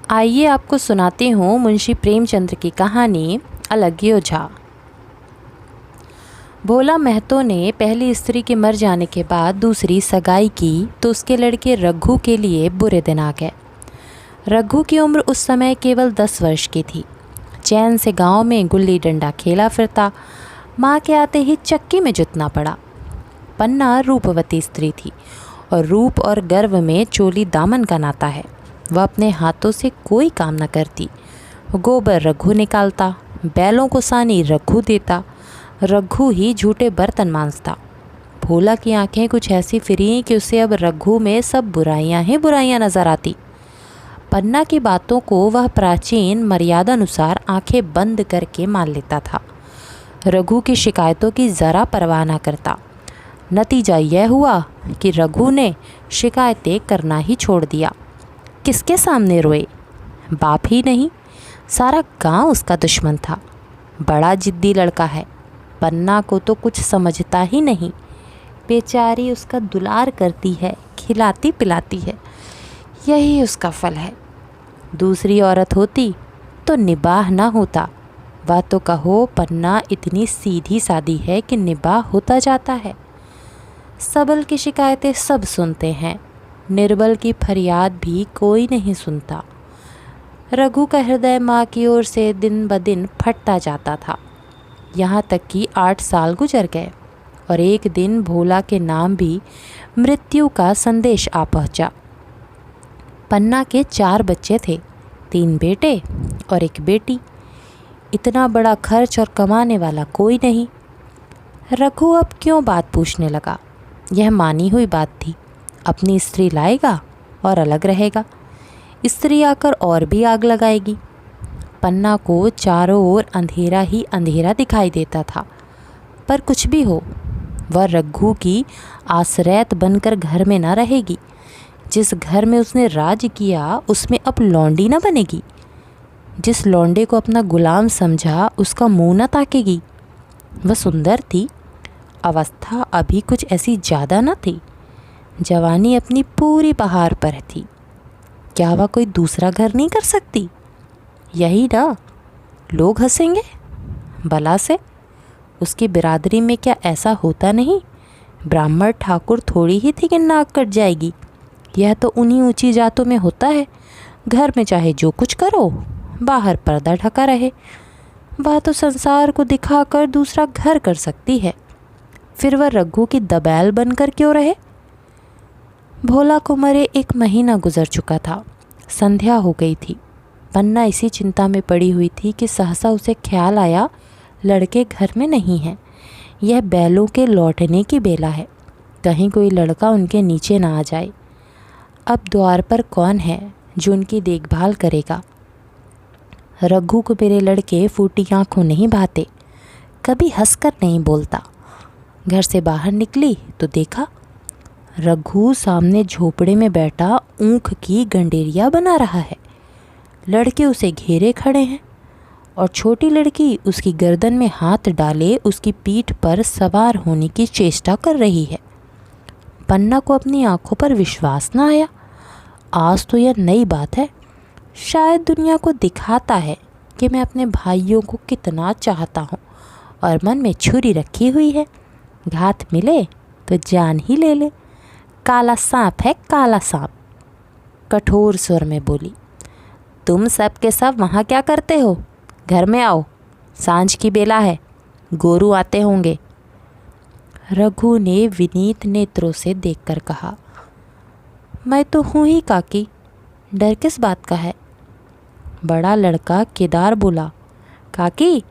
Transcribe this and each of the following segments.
आइए आपको सुनाती हूँ मुंशी प्रेमचंद्र की कहानी अलग्गियो झा। भोला महतो ने पहली स्त्री के मर जाने के बाद दूसरी सगाई की तो उसके लड़के रघु के लिए बुरे दिन आ गए। रघु की उम्र उस समय केवल 10 वर्ष की थी। चैन से गांव में गुल्ली डंडा खेला फिरता। माँ के आते ही चक्की में जुतना पड़ा। पन्ना रूपवती स्त्री थी और रूप और गर्व में चोली दामन का नाता है। वह अपने हाथों से कोई काम न करती। गोबर रघु निकालता, बैलों को सानी रघु देता, रघु ही झूठे बर्तन मांजता। भोला की आंखें कुछ ऐसी फिरी कि उसे अब रघु में सब बुराइयां ही बुराइयां नजर आती। पन्ना की बातों को वह प्राचीन मर्यादा अनुसार आंखें बंद करके मान लेता था। रघु की शिकायतों की ज़रा परवाह न करता। नतीजा यह हुआ कि रघु ने शिकायतें करना ही छोड़ दिया। किसके सामने रोए? बाप ही नहीं, सारा गांव उसका दुश्मन था। बड़ा जिद्दी लड़का है। पन्ना को तो कुछ समझता ही नहीं। बेचारी उसका दुलार करती है, खिलाती पिलाती है। यही उसका फल है। दूसरी औरत होती तो निबाह ना होता। वह तो कहो पन्ना इतनी सीधी सादी है कि निबाह होता जाता है। सबल की शिकायतें सब सुनते हैं, निर्बल की फरियाद भी कोई नहीं सुनता। रघु का हृदय माँ की ओर से दिन ब दिन फटता जाता था। यहाँ तक कि 8 साल गुजर गए और एक दिन भोला के नाम भी मृत्यु का संदेश आ पहुँचा। पन्ना के 4 बच्चे थे, 3 बेटे और 1 बेटी। इतना बड़ा खर्च और कमाने वाला कोई नहीं। रघु अब क्यों बात पूछने लगा? यह मानी हुई बात थी। अपनी स्त्री लाएगा और अलग रहेगा। स्त्री आकर और भी आग लगाएगी। पन्ना को चारों ओर अंधेरा ही अंधेरा दिखाई देता था। पर कुछ भी हो, वह रघु की आश्रयत बनकर घर में न रहेगी। जिस घर में उसने राज किया उसमें अब लौंडी न बनेगी। जिस लौंडे को अपना गुलाम समझा उसका मुंह न ताकेगी। वह सुंदर थी। अवस्था अभी कुछ ऐसी ज़्यादा न थी। जवानी अपनी पूरी बहार पर थी। क्या वह कोई दूसरा घर नहीं कर सकती? यही ना, लोग हंसेंगे भला से। उसकी बिरादरी में क्या ऐसा होता नहीं? ब्राह्मण ठाकुर थोड़ी ही थी कि नाक कट जाएगी। यह तो उन्हीं ऊंची जातों में होता है। घर में चाहे जो कुछ करो, बाहर पर्दा ढका रहे। वह तो संसार को दिखाकर दूसरा घर कर सकती है। फिर वह रघु की दबैल बनकर क्यों रहे? भोला को मरे 1 महीना गुजर चुका था। संध्या हो गई थी। पन्ना इसी चिंता में पड़ी हुई थी कि सहसा उसे ख्याल आया, लड़के घर में नहीं हैं। यह बैलों के लौटने की बेला है। कहीं कोई लड़का उनके नीचे ना आ जाए। अब द्वार पर कौन है जो उनकी देखभाल करेगा? रघु को मेरे लड़के फूटी आँखों नहीं भाते। कभी हंसकर नहीं बोलता। घर से बाहर निकली तो देखा रघु सामने झोपड़े में बैठा ऊँख की गंडेरिया बना रहा है। लड़के उसे घेरे खड़े हैं और छोटी लड़की उसकी गर्दन में हाथ डाले उसकी पीठ पर सवार होने की चेष्टा कर रही है। पन्ना को अपनी आंखों पर विश्वास न आया। आज तो यह नई बात है। शायद दुनिया को दिखाता है कि मैं अपने भाइयों को कितना चाहता हूँ और मन में छुरी रखी हुई है। घात मिले तो जान ही ले ले। काला सांप है, काला सांप। कठोर स्वर में बोली, तुम सब के सब वहाँ क्या करते हो? घर में आओ, सांझ की बेला है, गोरू आते होंगे। रघु ने विनीत नेत्रों से देखकर कहा, मैं तो हूँ ही काकी, डर किस बात का है? बड़ा लड़का केदार बोला, काकी,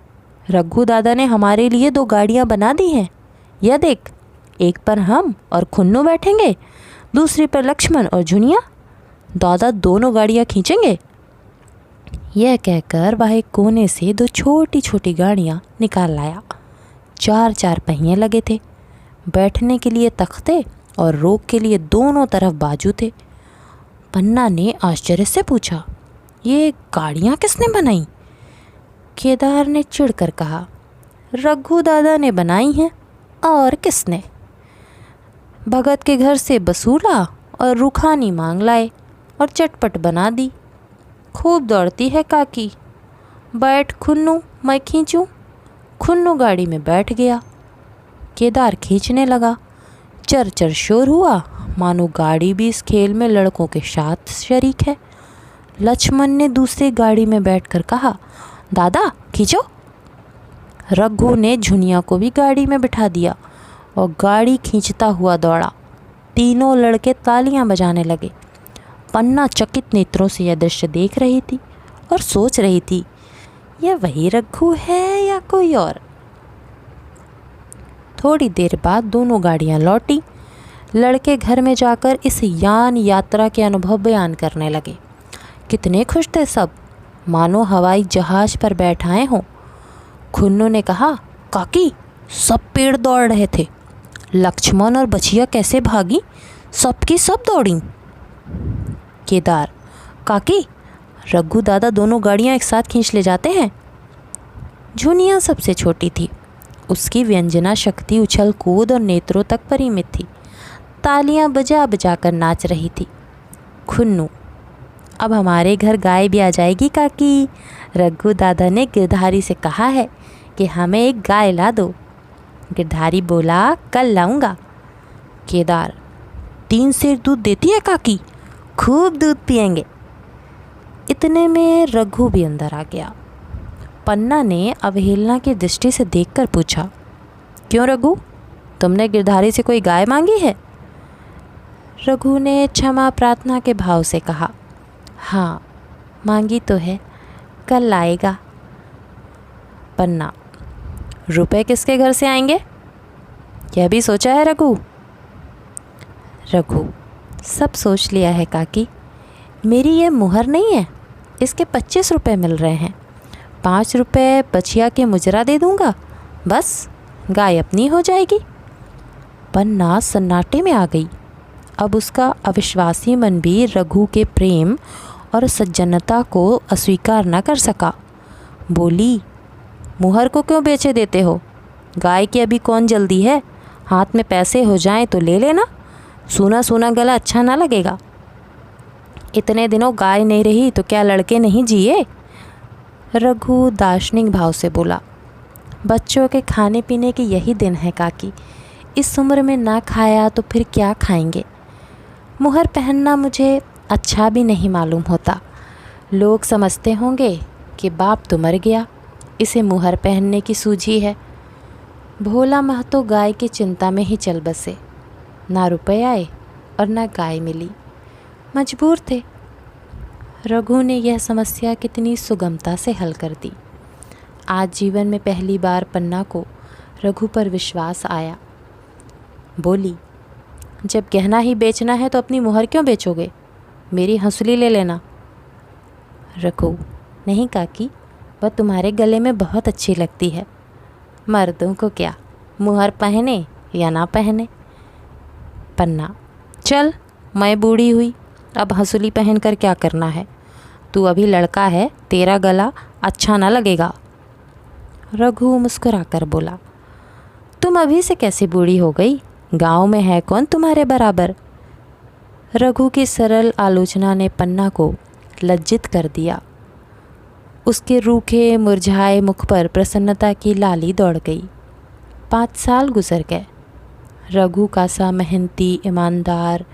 रघु दादा ने हमारे लिए 2 गाड़ियाँ बना दी हैं। यह देख, एक पर हम और खुन्नू बैठेंगे, दूसरी पर लक्ष्मण और झुनिया। दादा दोनों गाड़ियाँ खींचेंगे। यह कहकर वह एक कोने से 2 छोटी छोटी गाड़ियाँ निकाल लाया। 4 पहिए लगे थे। बैठने के लिए तख्ते और रोक के लिए दोनों तरफ बाजू थे। पन्ना ने आश्चर्य से पूछा, ये गाड़ियाँ किसने बनाई? केदार ने चिढ़कर कहा, रघु दादा ने बनाई हैं, और किसने? भगत के घर से बसूला और रुखानी मांग लाए और चटपट बना दी। खूब दौड़ती है काकी। बैठ खुन्नू, मैं खींचूं। खुन्नू गाड़ी में बैठ गया। केदार खींचने लगा। चर चर शोर हुआ, मानो गाड़ी भी इस खेल में लड़कों के साथ शरीक है। लक्ष्मण ने दूसरी गाड़ी में बैठकर कहा, दादा खींचो। रघु ने झुनिया को भी गाड़ी में बिठा दिया और गाड़ी खींचता हुआ दौड़ा। तीनों लड़के तालियां बजाने लगे। पन्ना चकित नेत्रों से यह दृश्य देख रही थी और सोच रही थी, यह वही रघु है या कोई और। थोड़ी देर बाद दोनों गाड़ियां लौटी। लड़के घर में जाकर इस यान यात्रा के अनुभव बयान करने लगे। कितने खुश थे सब, मानो हवाई जहाज पर बैठाए हों। खुन्नू ने कहा, काकी सब पेड़ दौड़ रहे थे। लक्ष्मण और बछिया कैसे भागी, सबकी सब दौड़ी। केदार, काकी रघु दादा दोनों गाड़ियां एक साथ खींच ले जाते हैं। झुनिया सबसे छोटी थी। उसकी व्यंजना शक्ति उछल कूद और नेत्रों तक परिमित थी। तालियां बजा बजा कर नाच रही थी। खुन्नू, अब हमारे घर गाय भी आ जाएगी काकी। रघु दादा ने गिरधारी से कहा है कि हमें एक गाय ला दो। गिरधारी बोला, कल लाऊंगा। केदार, 3 सेर दूध देती है काकी, खूब दूध पिएंगे। इतने में रघु भी अंदर आ गया। पन्ना ने अवहेलना की दृष्टि से देखकर पूछा, क्यों रघु, तुमने गिरधारी से कोई गाय मांगी है? रघु ने क्षमा प्रार्थना के भाव से कहा, हाँ मांगी तो है, कल लाएगा। पन्ना, रुपए किसके घर से आएंगे, यह भी सोचा है रघु? रघु, सब सोच लिया है काकी। मेरी ये मुहर नहीं है, इसके 25 रुपये मिल रहे हैं। 5 रुपये बछिया के मुजरा दे दूंगा, बस गाय अपनी हो जाएगी। पन्ना सन्नाटे में आ गई। अब उसका अविश्वासी मन भी रघु के प्रेम और सज्जनता को अस्वीकार न कर सका। बोली, मुहर को क्यों बेचे देते हो? गाय की अभी कौन जल्दी है, हाथ में पैसे हो जाएं तो ले लेना। सूना सूना गला अच्छा ना लगेगा। इतने दिनों गाय नहीं रही तो क्या लड़के नहीं जिए? रघु दार्शनिक भाव से बोला, बच्चों के खाने पीने के यही दिन है काकी। इस उम्र में ना खाया तो फिर क्या खाएंगे? मुहर पहनना मुझे अच्छा भी नहीं मालूम होता। लोग समझते होंगे कि बाप तो मर गया, इसे मुहर पहनने की सूझी है। भोला महतो गाय की चिंता में ही चल बसे। ना रुपए आए और ना गाय मिली। मजबूर थे। रघु ने यह समस्या कितनी सुगमता से हल कर दी। आज जीवन में पहली बार पन्ना को रघु पर विश्वास आया। बोली, जब गहना ही बेचना है तो अपनी मुहर क्यों बेचोगे? मेरी हंसुली ले लेना। रघु, नहीं काकी, वह तुम्हारे गले में बहुत अच्छी लगती है। मर्दों को क्या, मुहर पहने या ना पहने। पन्ना, चल मैं बूढ़ी हुई, अब हंसुली पहन कर क्या करना है? तू अभी लड़का है, तेरा गला अच्छा ना लगेगा। रघु मुस्कुराकर बोला, तुम अभी से कैसे बूढ़ी हो गई? गांव में है कौन तुम्हारे बराबर? रघु की सरल आलोचना ने पन्ना को लज्जित कर दिया। उसके रूखे मुरझाए मुख पर प्रसन्नता की लाली दौड़ गई। 5 साल गुजर गए। रघु का सा मेहनती, ईमानदार,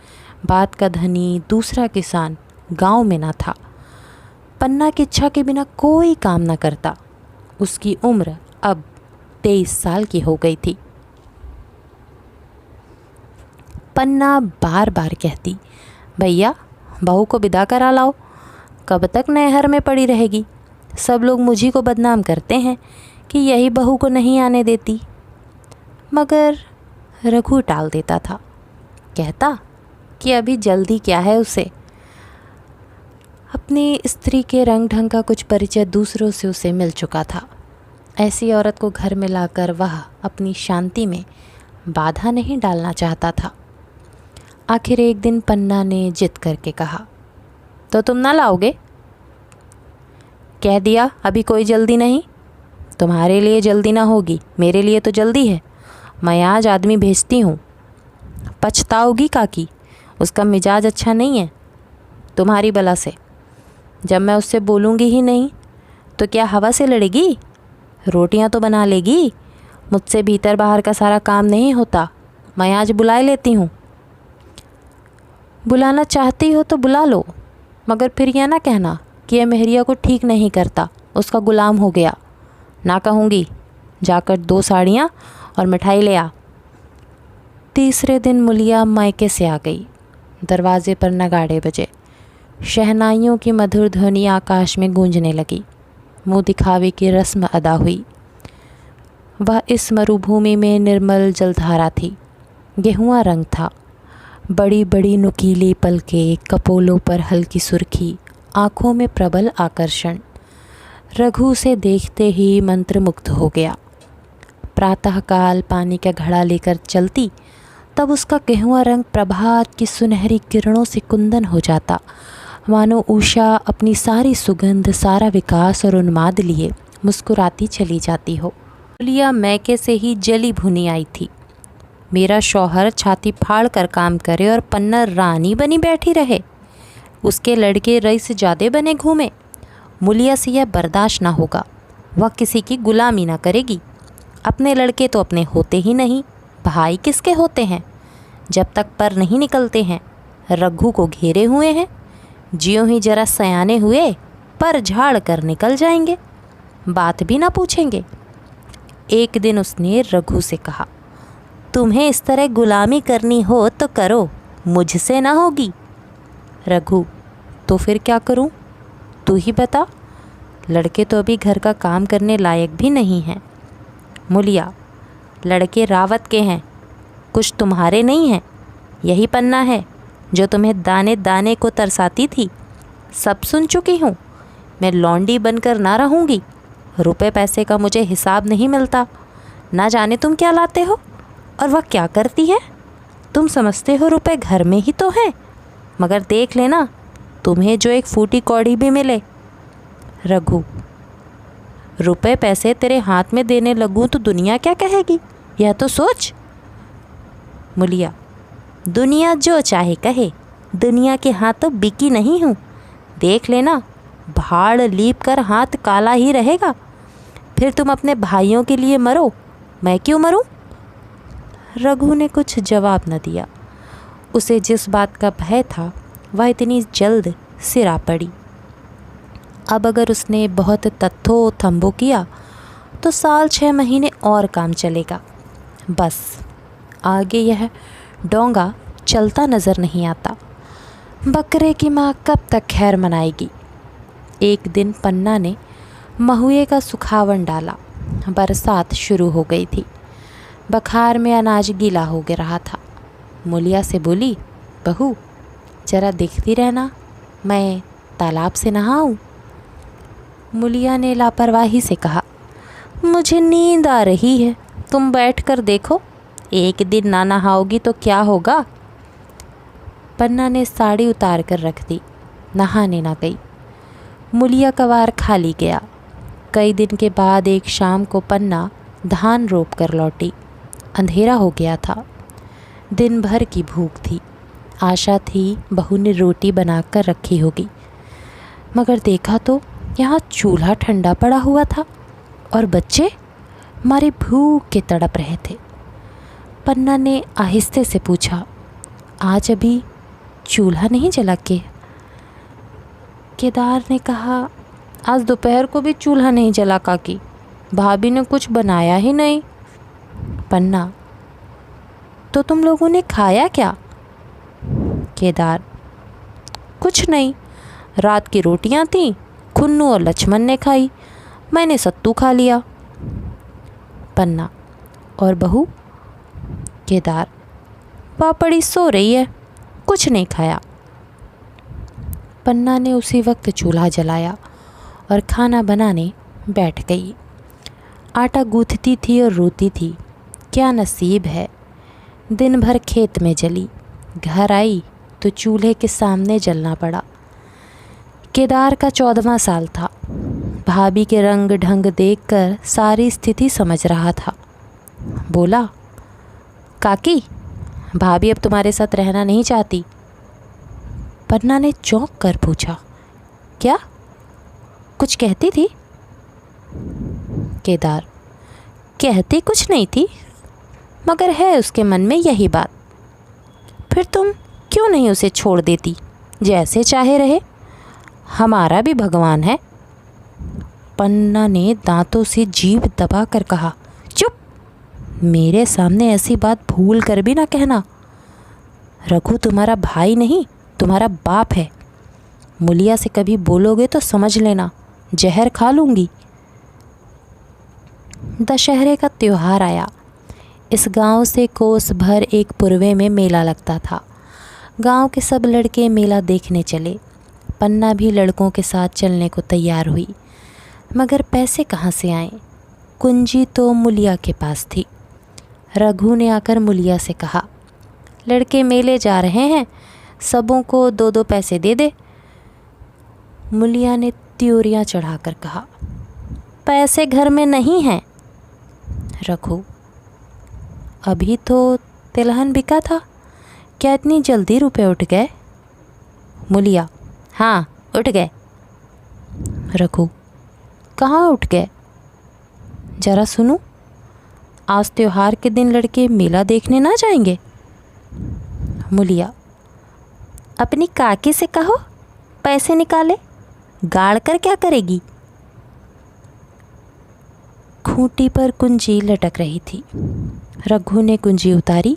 बात का धनी दूसरा किसान गांव में न था। पन्ना की इच्छा के बिना कोई काम न करता। उसकी उम्र अब 23 साल की हो गई थी। पन्ना बार बार कहती, भैया बहू को विदा करा लाओ, कब तक नहर में पड़ी रहेगी? सब लोग मुझी को बदनाम करते हैं कि यही बहू को नहीं आने देती। मगर रघु टाल देता था। कहता कि अभी जल्दी क्या है उसे। अपनी स्त्री के रंग ढंग का कुछ परिचय दूसरों से उसे मिल चुका था। ऐसी औरत को घर में लाकर वह अपनी शांति में बाधा नहीं डालना चाहता था। आखिर एक दिन पन्ना ने जिद करके कहा, तो तुम ना लाओगे? कह दिया अभी कोई जल्दी नहीं। तुम्हारे लिए जल्दी ना होगी, मेरे लिए तो जल्दी है। मैं आज आदमी भेजती हूँ। पछताओगी काकी, उसका मिजाज अच्छा नहीं है। तुम्हारी बला से जब मैं उससे बोलूँगी ही नहीं तो क्या हवा से लड़ेगी? रोटियां तो बना लेगी। मुझसे भीतर बाहर का सारा काम नहीं होता। मैं आज बुला लेती हूँ। बुलाना चाहती हो तो बुला लो, मगर फिर यह ना कहना कि यह मेहरिया को ठीक नहीं करता, उसका गुलाम हो गया। ना कहूँगी। जाकर 2 साड़ियाँ और मिठाई ले आ। तीसरे दिन मुलिया मायके से आ गई। दरवाजे पर नगाड़े बजे। शहनाइयों की मधुर ध्वनि आकाश में गूंजने लगी। मुँह दिखावे की रस्म अदा हुई। वह इस मरुभूमि में निर्मल जलधारा थी। गेहुआ रंग था। बड़ी बड़ी नुकीली पलकें, कपोलों पर हल्की सुर्खी, आँखों में प्रबल आकर्षण। रघु उसे देखते ही मंत्रमुग्ध हो गया। प्रातःकाल पानी का घड़ा लेकर चलती, तब उसका गेहुआ रंग प्रभात की सुनहरी किरणों से कुंदन हो जाता, मानो उषा अपनी सारी सुगंध, सारा विकास और उन्माद लिए मुस्कुराती चली जाती हो। मुलिया मैके से ही जली भुनी आई थी। मेरा शौहर छाती फाड़ कर काम करे और पन्ना रानी बनी बैठी रहे, उसके लड़के रईस ज़्यादा बने घूमे। मुलिया से यह बर्दाश्त ना होगा। वह किसी की गुलामी ना करेगी। अपने लड़के तो अपने होते ही नहीं, भाई किसके होते हैं जब तक पर नहीं निकलते हैं। रघु को घेरे हुए हैं। ज्यों ही जरा सयाने हुए पर झाड़ कर निकल जाएंगे, बात भी ना पूछेंगे। एक दिन उसने रघु से कहा, तुम्हें इस तरह गुलामी करनी हो तो करो, मुझसे ना होगी। रघु, तो फिर क्या करूं? तू ही बता। लड़के तो अभी घर का काम करने लायक भी नहीं हैं। मुलिया, लड़के रावत के हैं, कुछ तुम्हारे नहीं हैं। यही पन्ना है जो तुम्हें दाने दाने को तरसाती थी। सब सुन चुकी हूँ। मैं लौंडी बनकर ना रहूँगी। रुपए पैसे का मुझे हिसाब नहीं मिलता। ना जाने तुम क्या लाते हो और वह क्या करती है। तुम समझते हो रुपए घर में ही तो हैं, मगर देख लेना तुम्हें जो एक फूटी कौड़ी भी मिले। रघु, रुपए पैसे तेरे हाथ में देने लगूं तो दुनिया क्या कहेगी, यह तो सोच। मुलिया, दुनिया जो चाहे कहे, दुनिया के हाथों बिकी नहीं हूँ। देख लेना भाड़ लीप कर हाथ काला ही रहेगा। फिर तुम अपने भाइयों के लिए मरो, मैं क्यों मरूं? रघु ने कुछ जवाब न दिया। उसे जिस बात का भय था वह इतनी जल्द सिरा पड़ी। अब अगर उसने बहुत तत्थो थम्बो किया तो 6 महीने और काम चलेगा। बस आगे यह डोंगा चलता नज़र नहीं आता। बकरे की माँ कब तक खैर मनाएगी। एक दिन पन्ना ने महुए का सुखावन डाला। बरसात शुरू हो गई थी। बखार में अनाज गीला हो गया रहा था। मुलिया से बोली, बहू जरा देखती रहना, मैं तालाब से नहाऊं। मुलिया ने लापरवाही से कहा, मुझे नींद आ रही है, तुम बैठ कर देखो। एक दिन ना नहाओगी तो क्या होगा। पन्ना ने साड़ी उतार कर रख दी, नहाने ना गई। मुलिया का वार खाली गया। कई दिन के बाद एक शाम को पन्ना धान रोप कर लौटी। अंधेरा हो गया था। दिन भर की भूख थी। आशा थी बहू ने रोटी बनाकर रखी होगी, मगर देखा तो यहाँ चूल्हा ठंडा पड़ा हुआ था और बच्चे मारे भूख के तड़प रहे थे। पन्ना ने आहिस्ते से पूछा, आज अभी चूल्हा नहीं जला के? केदार ने कहा, आज दोपहर को भी चूल्हा नहीं जला काकी, भाभी ने कुछ बनाया ही नहीं। पन्ना, तो तुम लोगों ने खाया क्या? केदार, कुछ नहीं, रात की रोटियां थीं, खुन्नू और लक्ष्मण ने खाई, मैंने सत्तू खा लिया। पन्ना, और बहू? केदार, पापड़ी सो रही है, कुछ नहीं खाया। पन्ना ने उसी वक्त चूल्हा जलाया और खाना बनाने बैठ गई। आटा गूंथती थी और रोती थी, क्या नसीब है। दिन भर खेत में जली, घर आई तो चूल्हे के सामने जलना पड़ा। केदार का 14वां साल था। भाभी के रंग ढंग देखकर सारी स्थिति समझ रहा था। बोला, काकी भाभी अब तुम्हारे साथ रहना नहीं चाहती। पन्ना ने चौंक कर पूछा, क्या? कुछ कहती थी? केदार, कहती कुछ नहीं थी, मगर है उसके मन में यही बात। फिर तुम क्यों नहीं उसे छोड़ देती? जैसे चाहे रहे, हमारा भी भगवान है। पन्ना ने दांतों से जीभ दबा कर कहा। चुप! मेरे सामने ऐसी बात भूल कर भी ना कहना। रघु तुम्हारा भाई नहीं, तुम्हारा बाप है। मुलिया से कभी बोलोगे तो समझ लेना, जहर खा लूँगी। दशहरे का त्योहार आया। इस गांव से कोस भर एक पूर्वे में मेला लगता था। गांव के सब लड़के मेला देखने चले। पन्ना भी लड़कों के साथ चलने को तैयार हुई, मगर पैसे कहाँ से आए? कुंजी तो मुलिया के पास थी। रघु ने आकर मुलिया से कहा, लड़के मेले जा रहे हैं, सबों को 2-2 पैसे दे दे। मुलिया ने त्योरियां चढ़ाकर कहा, पैसे घर में नहीं हैं। रघु, अभी तो तिलहन बिका था, क्या इतनी जल्दी रुपए उठ गए? मुलिया, हाँ उठ गए। रघु, कहाँ उठ गए? जरा सुनूं। आज त्योहार के दिन लड़के मेला देखने ना जाएंगे? मुलिया, अपनी काकी से कहो पैसे निकाले, गाड़ कर क्या करेगी? खूंटी पर कुंजी लटक रही थी। रघु ने कुंजी उतारी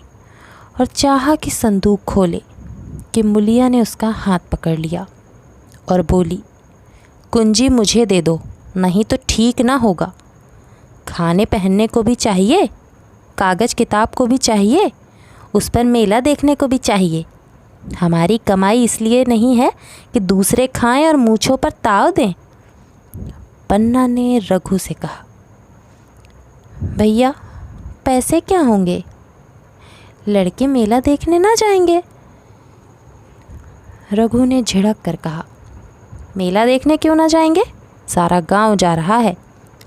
और चाहा कि संदूक खोले कि मुलिया ने उसका हाथ पकड़ लिया और बोली, कुंजी मुझे दे दो, नहीं तो ठीक ना होगा। खाने पहनने को भी चाहिए, कागज़ किताब को भी चाहिए, उस पर मेला देखने को भी चाहिए। हमारी कमाई इसलिए नहीं है कि दूसरे खाएं और मूँछों पर ताव दें। पन्ना ने रघु से कहा, भैया पैसे क्या होंगे? लड़के मेला देखने ना जाएंगे? रघु ने झिड़क कर कहा, मेला देखने क्यों ना जाएंगे? सारा गांव जा रहा है,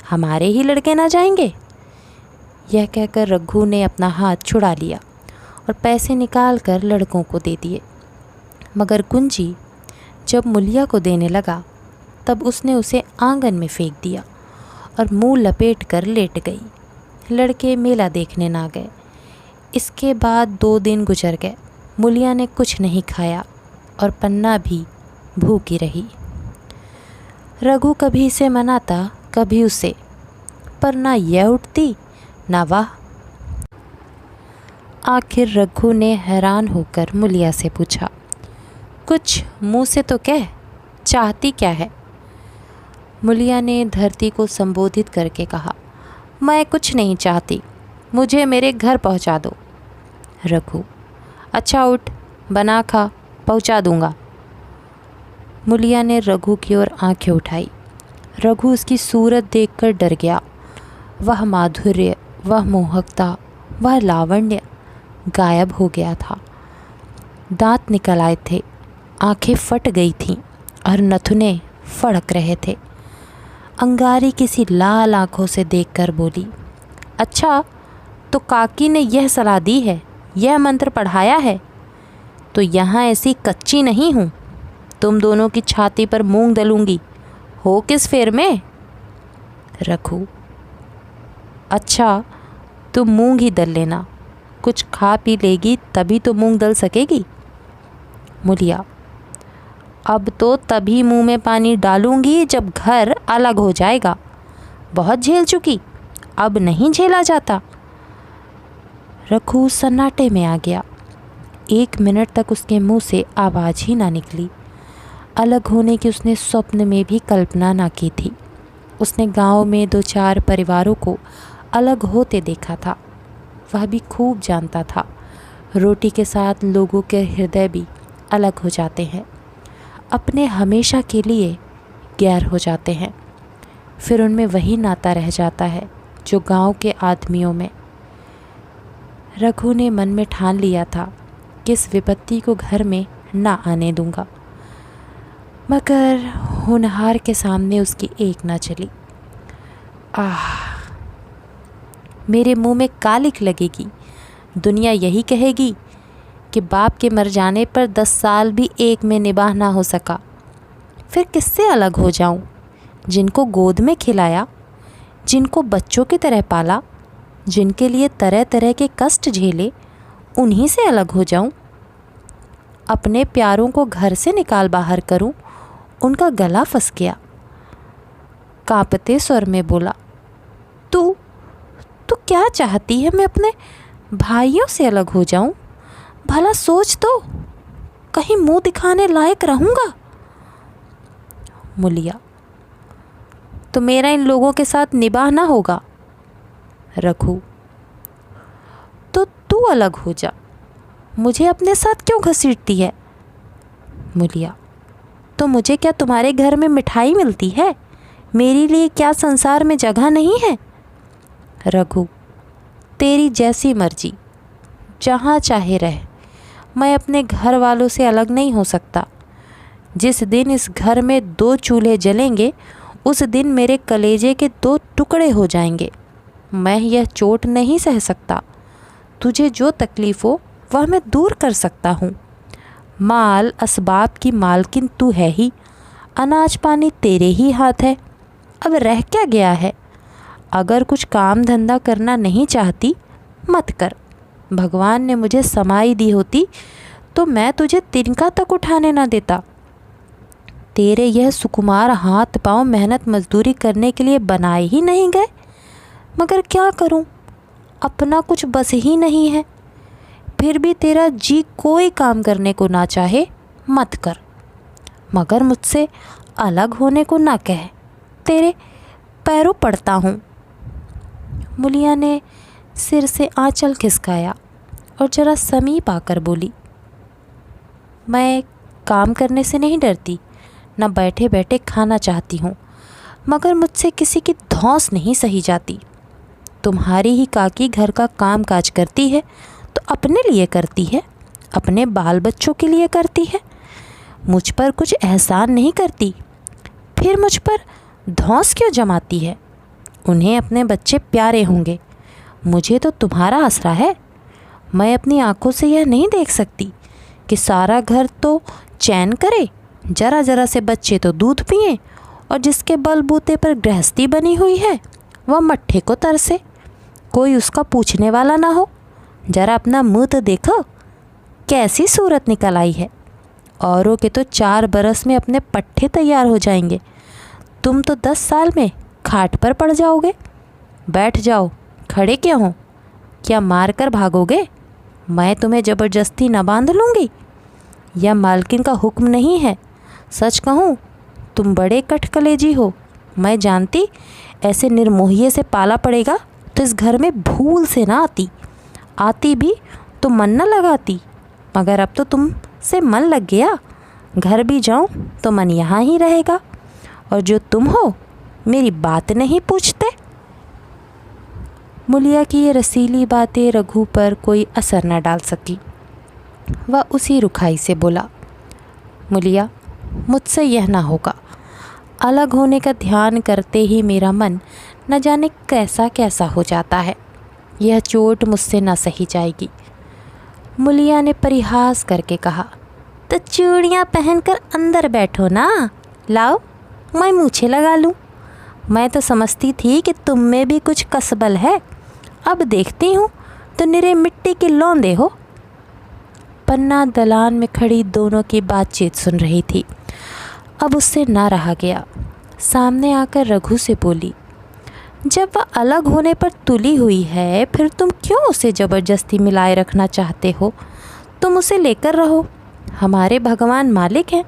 हमारे ही लड़के ना जाएंगे? यह कहकर रघु ने अपना हाथ छुड़ा लिया और पैसे निकाल कर लड़कों को दे दिए। मगर कुंजी जब मुलिया को देने लगा तब उसने उसे आंगन में फेंक दिया और मुंह लपेट कर लेट गई। लड़के मेला देखने ना गए। इसके बाद 2 दिन गुजर गए। मुलिया ने कुछ नहीं खाया और पन्ना भी भूखी रही। रघु कभी इसे मनाता, कभी उसे, पर ना यह उठती ना वह। आखिर रघु ने हैरान होकर मुलिया से पूछा, कुछ मुंह से तो कह, चाहती क्या है? मुलिया ने धरती को संबोधित करके कहा, मैं कुछ नहीं चाहती, मुझे मेरे घर पहुंचा दो। रघु, अच्छा उठ, बना खा, पहुंचा दूंगा। मुलिया ने रघु की ओर आंखें उठाई। रघु उसकी सूरत देखकर डर गया। वह माधुर्य, वह मोहकता, वह लावण्य गायब हो गया था। दांत निकल आए थे, आंखें फट गई थीं और नथुने फड़क रहे थे। अंगारी किसी लाल आंखों से देखकर बोली, अच्छा तो काकी ने यह सलाह दी है, यह मंत्र पढ़ाया है, तो यहाँ ऐसी कच्ची नहीं हूँ। तुम दोनों की छाती पर मूंग दलूंगी। हो किस फेर में? रघु, अच्छा तुम मूंग ही दल लेना, कुछ खा पी लेगी तभी तो मूंग दल सकेगी। मुलिया, अब तो तभी मुंह में पानी डालूंगी जब घर अलग हो जाएगा। बहुत झेल चुकी, अब नहीं झेला जाता। रघु सन्नाटे में आ गया। 1 मिनट तक उसके मुंह से आवाज़ ही ना निकली। अलग होने की उसने स्वप्न में भी कल्पना ना की थी। उसने गांव में 2-4 परिवारों को अलग होते देखा था। वह भी खूब जानता था, रोटी के साथ लोगों के हृदय भी अलग हो जाते हैं, अपने हमेशा के लिए गैर हो जाते हैं। फिर उनमें वही नाता रह जाता है जो गांव के आदमियों में। रघु ने मन में ठान लिया था कि इस विपत्ति को घर में ना आने दूंगा, मगर होनहार के सामने उसकी एक ना चली। मेरे मुंह में कालिक लगेगी। दुनिया यही कहेगी कि बाप के मर जाने पर 10 साल भी एक में निबाह ना हो सका। फिर किससे अलग हो जाऊं? जिनको गोद में खिलाया, जिनको बच्चों की तरह पाला, जिनके लिए तरह तरह के कष्ट झेले, उन्हीं से अलग हो जाऊं? अपने प्यारों को घर से निकाल बाहर करूं? उनका गला फंस गया। कांपते स्वर में बोला, तू तू क्या चाहती है? मैं अपने भाइयों से अलग हो जाऊं? भला सोच तो, कहीं मुंह दिखाने लायक रहूंगा? मुलिया, तो मेरा इन लोगों के साथ निबाह ना होगा। रघु, तो तू अलग हो जा, मुझे अपने साथ क्यों घसीटती है? मुलिया, तो मुझे क्या तुम्हारे घर में मिठाई मिलती है? मेरे लिए क्या संसार में जगह नहीं है? रघु, तेरी जैसी मर्जी, जहाँ चाहे रह, मैं अपने घर वालों से अलग नहीं हो सकता। जिस दिन इस घर में 2 चूल्हे जलेंगे, उस दिन मेरे कलेजे के 2 टुकड़े हो जाएंगे। मैं यह चोट नहीं सह सकता। तुझे जो तकलीफ़ हो वह मैं दूर कर सकता हूँ। माल असबाब की मालकिन तू है ही, अनाज पानी तेरे ही हाथ है। अब रह क्या गया है? अगर कुछ काम धंधा करना नहीं चाहती, मत कर। भगवान ने मुझे समाई दी होती तो मैं तुझे तिनका तक उठाने ना देता। तेरे यह सुकुमार हाथ पांव मेहनत मजदूरी करने के लिए बनाए ही नहीं गए। मगर क्या करूं, अपना कुछ बस ही नहीं है। फिर भी तेरा जी कोई काम करने को ना चाहे, मत कर। मगर मुझसे अलग होने को ना कह, तेरे पैरों पड़ता हूँ। मुलिया ने सिर से आंचल खिसकाया और जरा समीप आकर बोली, मैं काम करने से नहीं डरती, न बैठे बैठे खाना चाहती हूँ, मगर मुझसे किसी की धौंस नहीं सही जाती। तुम्हारी ही काकी घर का काम काज करती है तो अपने लिए करती है, अपने बाल बच्चों के लिए करती है, मुझ पर कुछ एहसान नहीं करती। फिर मुझ पर धौंस क्यों जमाती है? उन्हें अपने बच्चे प्यारे होंगे, मुझे तो तुम्हारा आसरा है। मैं अपनी आंखों से यह नहीं देख सकती कि सारा घर तो चैन करे, जरा जरा से बच्चे तो दूध पिए, और जिसके बलबूते पर गृहस्थी बनी हुई है वह मट्ठे को तरसे, कोई उसका पूछने वाला ना हो। जरा अपना मुँह तो देखो, कैसी सूरत निकल आई है। औरों के तो 4 बरस में अपने पट्टे तैयार हो जाएंगे, तुम तो 10 साल में खाट पर पड़ जाओगे। बैठ जाओ, खड़े क्यों हो? क्या मार कर भागोगे? मैं तुम्हें ज़बरदस्ती न बांध लूँगी। यह मालकिन का हुक्म नहीं है। सच कहूँ, तुम बड़े कठकलेजी हो। मैं जानती ऐसे निर्मोहिए से पाला पड़ेगा तो इस घर में भूल से ना आती भी तो मन न लगाती। मगर अब तो तुम से मन लग गया, घर भी जाऊँ तो मन यहाँ ही रहेगा, और जो तुम हो मेरी बात नहीं पूछते। मुलिया की ये रसीली बातें रघु पर कोई असर न डाल सकी। वह उसी रुखाई से बोला, मुलिया, मुझसे यह ना होगा। अलग होने का ध्यान करते ही मेरा मन न जाने कैसा कैसा हो जाता है। यह चोट मुझसे न सही जाएगी। मुलिया ने परिहास करके कहा, तो चूड़ियाँ पहनकर अंदर बैठो ना, लाओ मैं मूछें लगा लूँ। मैं तो समझती थी कि तुम में भी कुछ कसबल है, अब देखती हूँ तो निरे मिट्टी के लौंदे हो। पन्ना दलान में खड़ी दोनों की बातचीत सुन रही थी। अब उससे ना रहा गया। सामने आकर रघु से बोली, जब वह अलग होने पर तुली हुई है, फिर तुम क्यों उसे ज़बरदस्ती मिलाए रखना चाहते हो? तुम उसे लेकर रहो, हमारे भगवान मालिक हैं।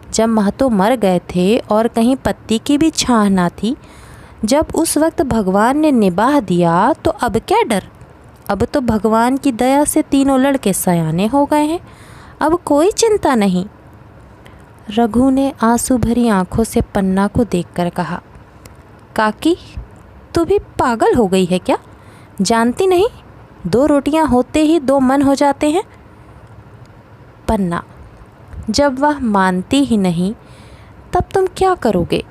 जब महतो मर गए थे और कहीं पत्ती की भी छाह ना थी, जब उस वक्त भगवान ने निबाह दिया तो अब क्या डर? अब तो भगवान की दया से तीनों लड़के सयाने हो गए हैं, अब कोई चिंता नहीं। रघु ने आंसू भरी आंखों से पन्ना को देखकर कहा, काकी तू भी पागल हो गई है क्या? जानती नहीं 2 रोटियां होते ही 2 मन हो जाते हैं। पन्ना, जब वह मानती ही नहीं तब तुम क्या करोगे?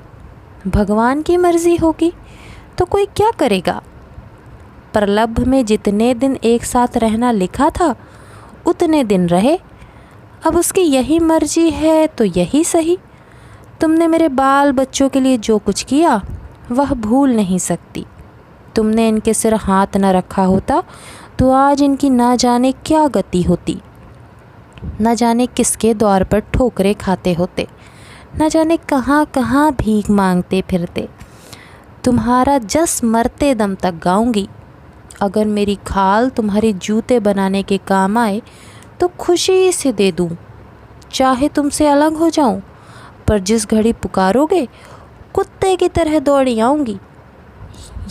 भगवान की मर्जी होगी तो कोई क्या करेगा? प्रलभ में जितने दिन एक साथ रहना लिखा था उतने दिन रहे, अब उसकी यही मर्जी है तो यही सही। तुमने मेरे बाल बच्चों के लिए जो कुछ किया वह भूल नहीं सकती। तुमने इनके सिर हाथ न रखा होता तो आज इनकी ना जाने क्या गति होती, न जाने किसके द्वार पर ठोकरें खाते होते, न जाने कहाँ कहाँ भीख मांगते फिरते। तुम्हारा जस मरते दम तक गाऊंगी। अगर मेरी खाल तुम्हारे जूते बनाने के काम आए तो खुशी से दे दूं। चाहे तुमसे अलग हो जाऊं, पर जिस घड़ी पुकारोगे कुत्ते की तरह दौड़ी आऊंगी।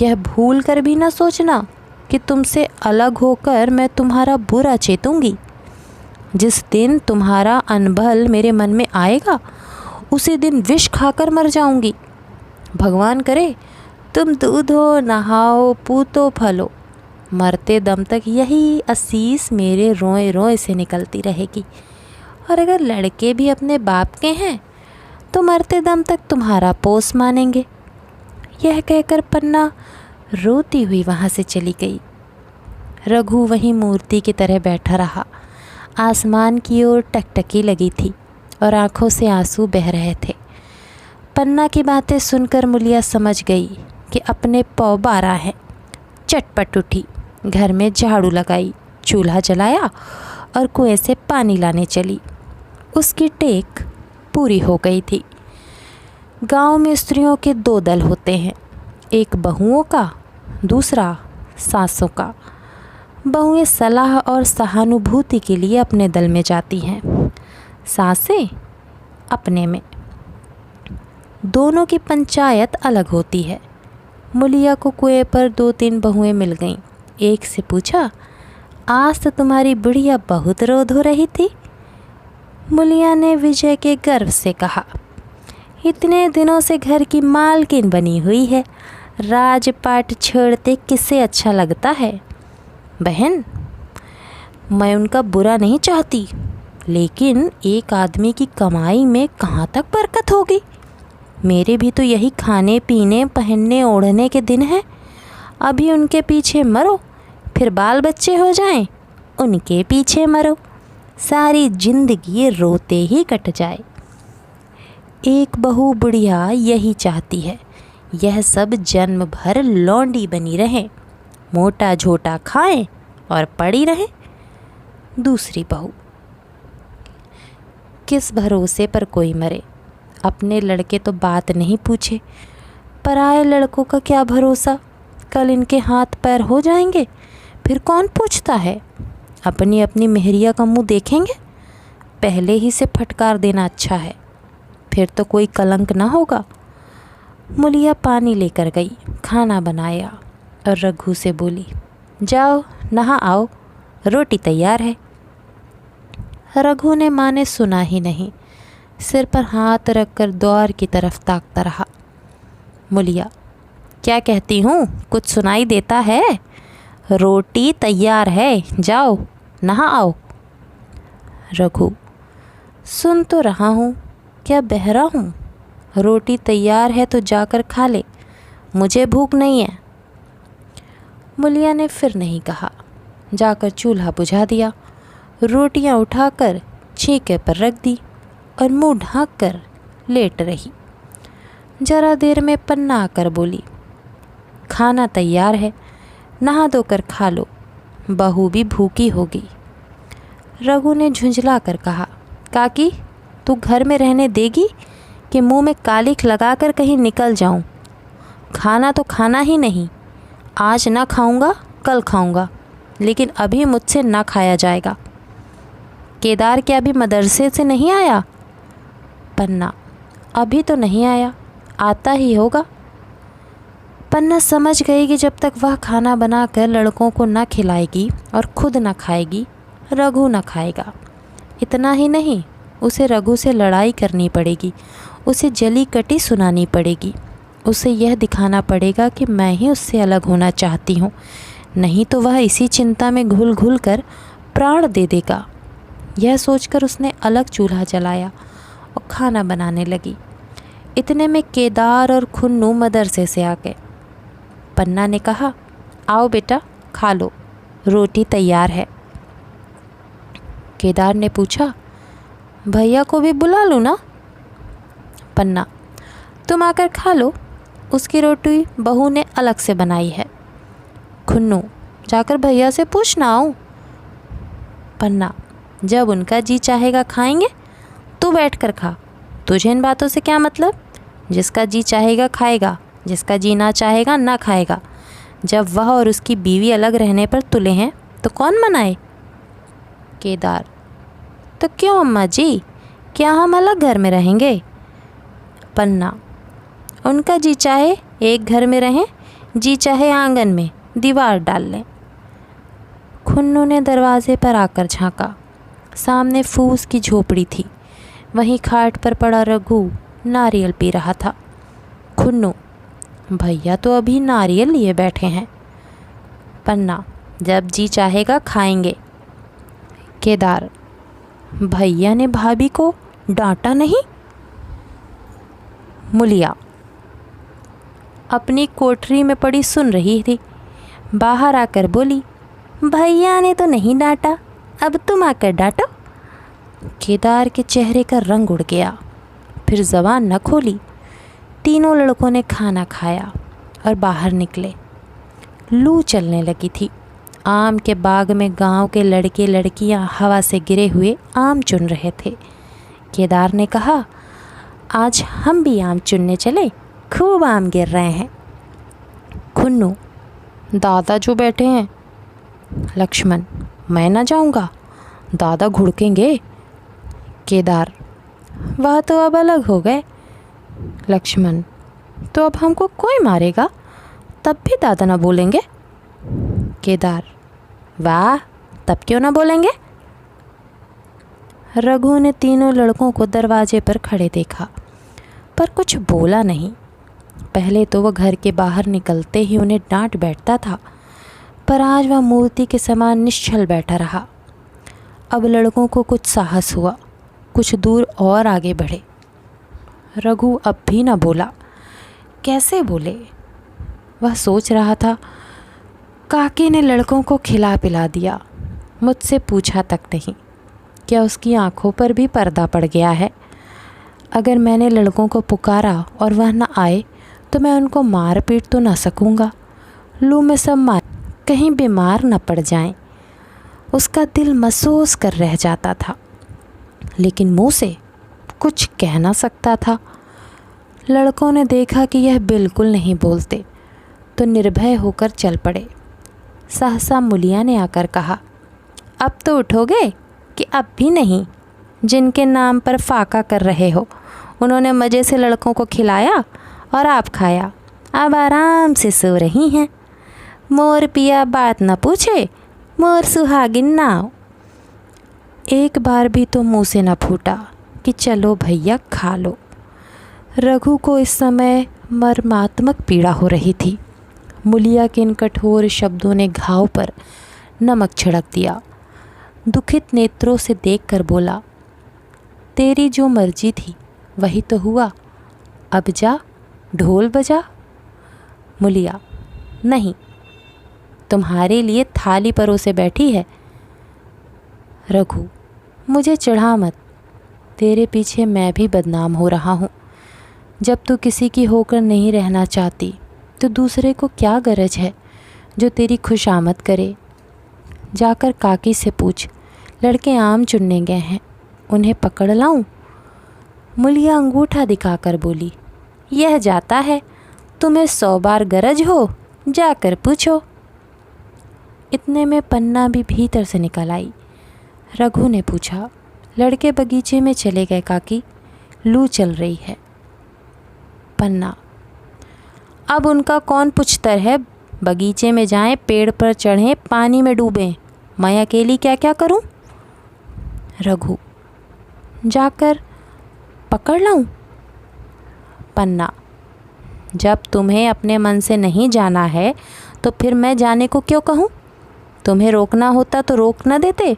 यह भूल कर भी ना सोचना कि तुमसे अलग होकर मैं तुम्हारा बुरा चेतूंगी। जिस दिन तुम्हारा अनबल मेरे मन में आएगा उसी दिन विष खाकर मर जाऊंगी। भगवान करे तुम दूधो नहाओ पूतो फलो, मरते दम तक यही असीस मेरे रोए रोए से निकलती रहेगी। और अगर लड़के भी अपने बाप के हैं तो मरते दम तक तुम्हारा पोस मानेंगे। यह कहकर पन्ना रोती हुई वहाँ से चली गई। रघु वहीं मूर्ति की तरह बैठा रहा। आसमान की ओर टकटकी लगी थी और आंखों से आंसू बह रहे थे। पन्ना की बातें सुनकर मुलिया समझ गई कि अपने पौ 12 है। चटपट उठी, घर में झाड़ू लगाई, चूल्हा जलाया और कुएं से पानी लाने चली। उसकी टेक पूरी हो गई थी। गांव में स्त्रियों के 2 दल होते हैं, एक बहुओं का, दूसरा सासों का। बहुएं सलाह और सहानुभूति के लिए अपने दल में जाती हैं, सासें अपने में। दोनों की पंचायत अलग होती है। मुलिया को कुएं पर 2-3 बहुएं मिल गईं। एक से पूछा, आज तो तुम्हारी बुढ़िया बहुत रोध हो रही थी। मुलिया ने विजय के गर्व से कहा, इतने दिनों से घर की मालकिन बनी हुई है, राजपाट छोड़ते किसे अच्छा लगता है। बहन, मैं उनका बुरा नहीं चाहती, लेकिन एक आदमी की कमाई में कहाँ तक बरकत होगी। मेरे भी तो यही खाने पीने पहनने ओढ़ने के दिन हैं। अभी उनके पीछे मरो, फिर बाल बच्चे हो जाएं, उनके पीछे मरो, सारी जिंदगी रोते ही कट जाए। एक बहू बुढ़िया यही चाहती है, यह सब जन्म भर लौंडी बनी रहे, मोटा झोटा खाएं और पड़ी रहे। दूसरी बहू, किस भरोसे पर कोई मरे। अपने लड़के तो बात नहीं पूछे, पराए लड़कों का क्या भरोसा, कल इनके हाथ पैर हो जाएंगे, फिर कौन पूछता है। अपनी अपनी मेहरिया का मुंह देखेंगे। पहले ही से फटकार देना अच्छा है, फिर तो कोई कलंक ना होगा। मुलिया पानी लेकर गई, खाना बनाया और रघु से बोली, जाओ नहा आओ, रोटी तैयार है। रघु ने माँ ने सुना ही नहीं, सिर पर हाथ रखकर द्वार की तरफ ताकता रहा। मुलिया, क्या कहती हूँ, कुछ सुनाई देता है? रोटी तैयार है, जाओ नहा आओ। रघु, सुन तो रहा हूँ, क्या बहरा हूँ? रोटी तैयार है तो जाकर खा ले, मुझे भूख नहीं है। मुलिया ने फिर नहीं कहा, जाकर चूल्हा बुझा दिया, रोटियां उठाकर छीके पर रख दी और मुंह ढाँक कर लेट रही। जरा देर में पन्ना आकर बोली, खाना तैयार है, नहा धोकर खा लो, बहू भी भूखी होगी। रघु ने झुंझला कर कहा, काकी तू घर में रहने देगी कि मुंह में कालिख लगाकर कहीं निकल जाऊं? खाना तो खाना ही नहीं, आज ना खाऊंगा कल खाऊंगा, लेकिन अभी मुझसे ना खाया जाएगा। केदार क्या अभी मदरसे से नहीं आया? पन्ना, अभी तो नहीं आया, आता ही होगा। पन्ना समझ गई कि जब तक वह खाना बनाकर लड़कों को ना खिलाएगी और खुद ना खाएगी, रघु ना खाएगा। इतना ही नहीं, उसे रघु से लड़ाई करनी पड़ेगी, उसे जली कटी सुनानी पड़ेगी, उसे यह दिखाना पड़ेगा कि मैं ही उससे अलग होना चाहती हूँ, नहीं तो वह इसी चिंता में घुल घुल कर प्राण दे देगा। यह सोचकर उसने अलग चूल्हा जलाया और खाना बनाने लगी। इतने में केदार और खुन्नू मदरसे से आ गए। पन्ना ने कहा, आओ बेटा खा लो, रोटी तैयार है। केदार ने पूछा, भैया को भी बुला लूँ ना? पन्ना, तुम आकर खा लो, उसकी रोटी बहू ने अलग से बनाई है। खुन्नू, जाकर भैया से पूछना आऊँ। पन्ना, जब उनका जी चाहेगा खाएंगे, तू बैठ कर खा, तुझे इन बातों से क्या मतलब। जिसका जी चाहेगा खाएगा, जिसका जी ना चाहेगा ना खाएगा। जब वह और उसकी बीवी अलग रहने पर तुले हैं तो कौन मनाए। केदार, तो क्यों अम्मा जी, क्या हम अलग घर में रहेंगे। पन्ना, उनका जी चाहे एक घर में रहें, जी चाहे आंगन में दीवार डाल लें। खुन्नू ने दरवाजे पर आकर झांका। सामने फूस की झोपड़ी थी, वहीं खाट पर पड़ा रघु नारियल पी रहा था। खुन्नू, भैया तो अभी नारियल लिए बैठे हैं। पन्ना, जब जी चाहेगा खाएंगे। केदार, भैया ने भाभी को डांटा नहीं। मुलिया अपनी कोठरी में पड़ी सुन रही थी, बाहर आकर बोली, भैया ने तो नहीं डांटा, अब तुम आकर डांटो। केदार के चेहरे का रंग उड़ गया, फिर ज़बान न खोली। तीनों लड़कों ने खाना खाया और बाहर निकले। लू चलने लगी थी। आम के बाग में गांव के लड़के लड़कियां हवा से गिरे हुए आम चुन रहे थे। केदार ने कहा, आज हम भी आम चुनने चले, खूब आम गिर रहे हैं। खुन्नू, दादा जो बैठे हैं। लक्ष्मण, मैं ना जाऊंगा, दादा घुड़केंगे। केदार, वह तो अब अलग हो गए। लक्ष्मण, तो अब हमको कोई मारेगा, तब भी दादा ना बोलेंगे। केदार, वाह, तब क्यों ना बोलेंगे। रघु ने तीनों लड़कों को दरवाजे पर खड़े देखा, पर कुछ बोला नहीं। पहले तो वह घर के बाहर निकलते ही उन्हें डांट बैठता था, पर आज वह मूर्ति के समान निश्चल बैठा रहा। अब लड़कों को कुछ साहस हुआ, कुछ दूर और आगे बढ़े। रघु अब भी न बोला। कैसे बोले, वह सोच रहा था। काके ने लड़कों को खिला पिला दिया, मुझसे पूछा तक नहीं। क्या उसकी आंखों पर भी पर्दा पड़ गया है। अगर मैंने लड़कों को पुकारा और वह न आए तो मैं उनको मार पीट तो न सकूँगा। लू में सब मार, कहीं बीमार न पड़ जाएं। उसका दिल महसूस कर रह जाता था, लेकिन मुंह से कुछ कह ना सकता था। लड़कों ने देखा कि यह बिल्कुल नहीं बोलते, तो निर्भय होकर चल पड़े। सहसा मुलिया ने आकर कहा, अब तो उठोगे कि अब भी नहीं। जिनके नाम पर फाका कर रहे हो, उन्होंने मज़े से लड़कों को खिलाया और आप खाया, अब आराम से सो रही हैं। मोर पिया बात न पूछे, मोर सुहागिन ना हो। एक बार भी तो मुँह से न फूटा कि चलो भैया खा लो। रघु को इस समय मर्मात्मक पीड़ा हो रही थी। मुलिया के इन कठोर शब्दों ने घाव पर नमक छिड़क दिया। दुखित नेत्रों से देखकर बोला, तेरी जो मर्जी थी वही तो हुआ, अब जा ढोल बजा। मुलिया, नहीं, तुम्हारे लिए थाली परोसे बैठी है। रघु, मुझे चिढ़ा मत, तेरे पीछे मैं भी बदनाम हो रहा हूँ। जब तू किसी की होकर नहीं रहना चाहती तो दूसरे को क्या गरज है जो तेरी खुशामद करे। जाकर काकी से पूछ, लड़के आम चुनने गए हैं, उन्हें पकड़ लाऊं। मुलिया अंगूठा दिखाकर बोली, यह जाता है, तुम्हें 100 बार गरज हो, जाकर पूछो। इतने में पन्ना भी भीतर से निकल आई। रघु ने पूछा, लड़के बगीचे में चले गए काकी, लू चल रही है। पन्ना, अब उनका कौन पुछतर है, बगीचे में जाएं, पेड़ पर चढ़ें, पानी में डूबें, मैं अकेली क्या क्या करूं। रघु, जाकर पकड़ लाऊं। पन्ना, जब तुम्हें अपने मन से नहीं जाना है तो फिर मैं जाने को क्यों कहूं। तुम्हें रोकना होता तो रोक न देते,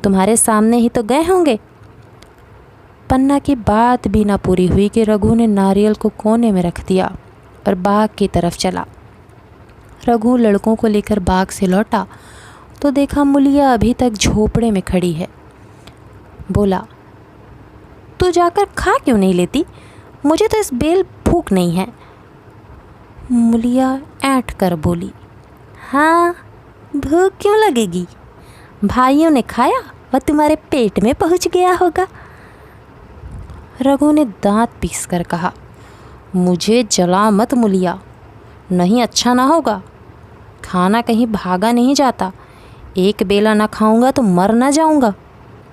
तुम्हारे सामने ही तो गए होंगे। पन्ना की बात भी ना पूरी हुई कि रघु ने नारियल को कोने में रख दिया और बाग की तरफ चला। रघु लड़कों को लेकर बाग से लौटा तो देखा मुलिया अभी तक झोपड़े में खड़ी है। बोला, तू जाकर खा क्यों नहीं लेती, मुझे तो इस बेल भूख नहीं है। मुलिया ऐंठ कर बोली, हाँ भूख क्यों लगेगी, भाइयों ने खाया वह तुम्हारे पेट में पहुंच गया होगा। रघु ने दांत पीस कर कहा, मुझे जला मत मुलिया, नहीं अच्छा ना होगा। खाना कहीं भागा नहीं जाता, एक बेला ना खाऊंगा तो मर ना जाऊंगा।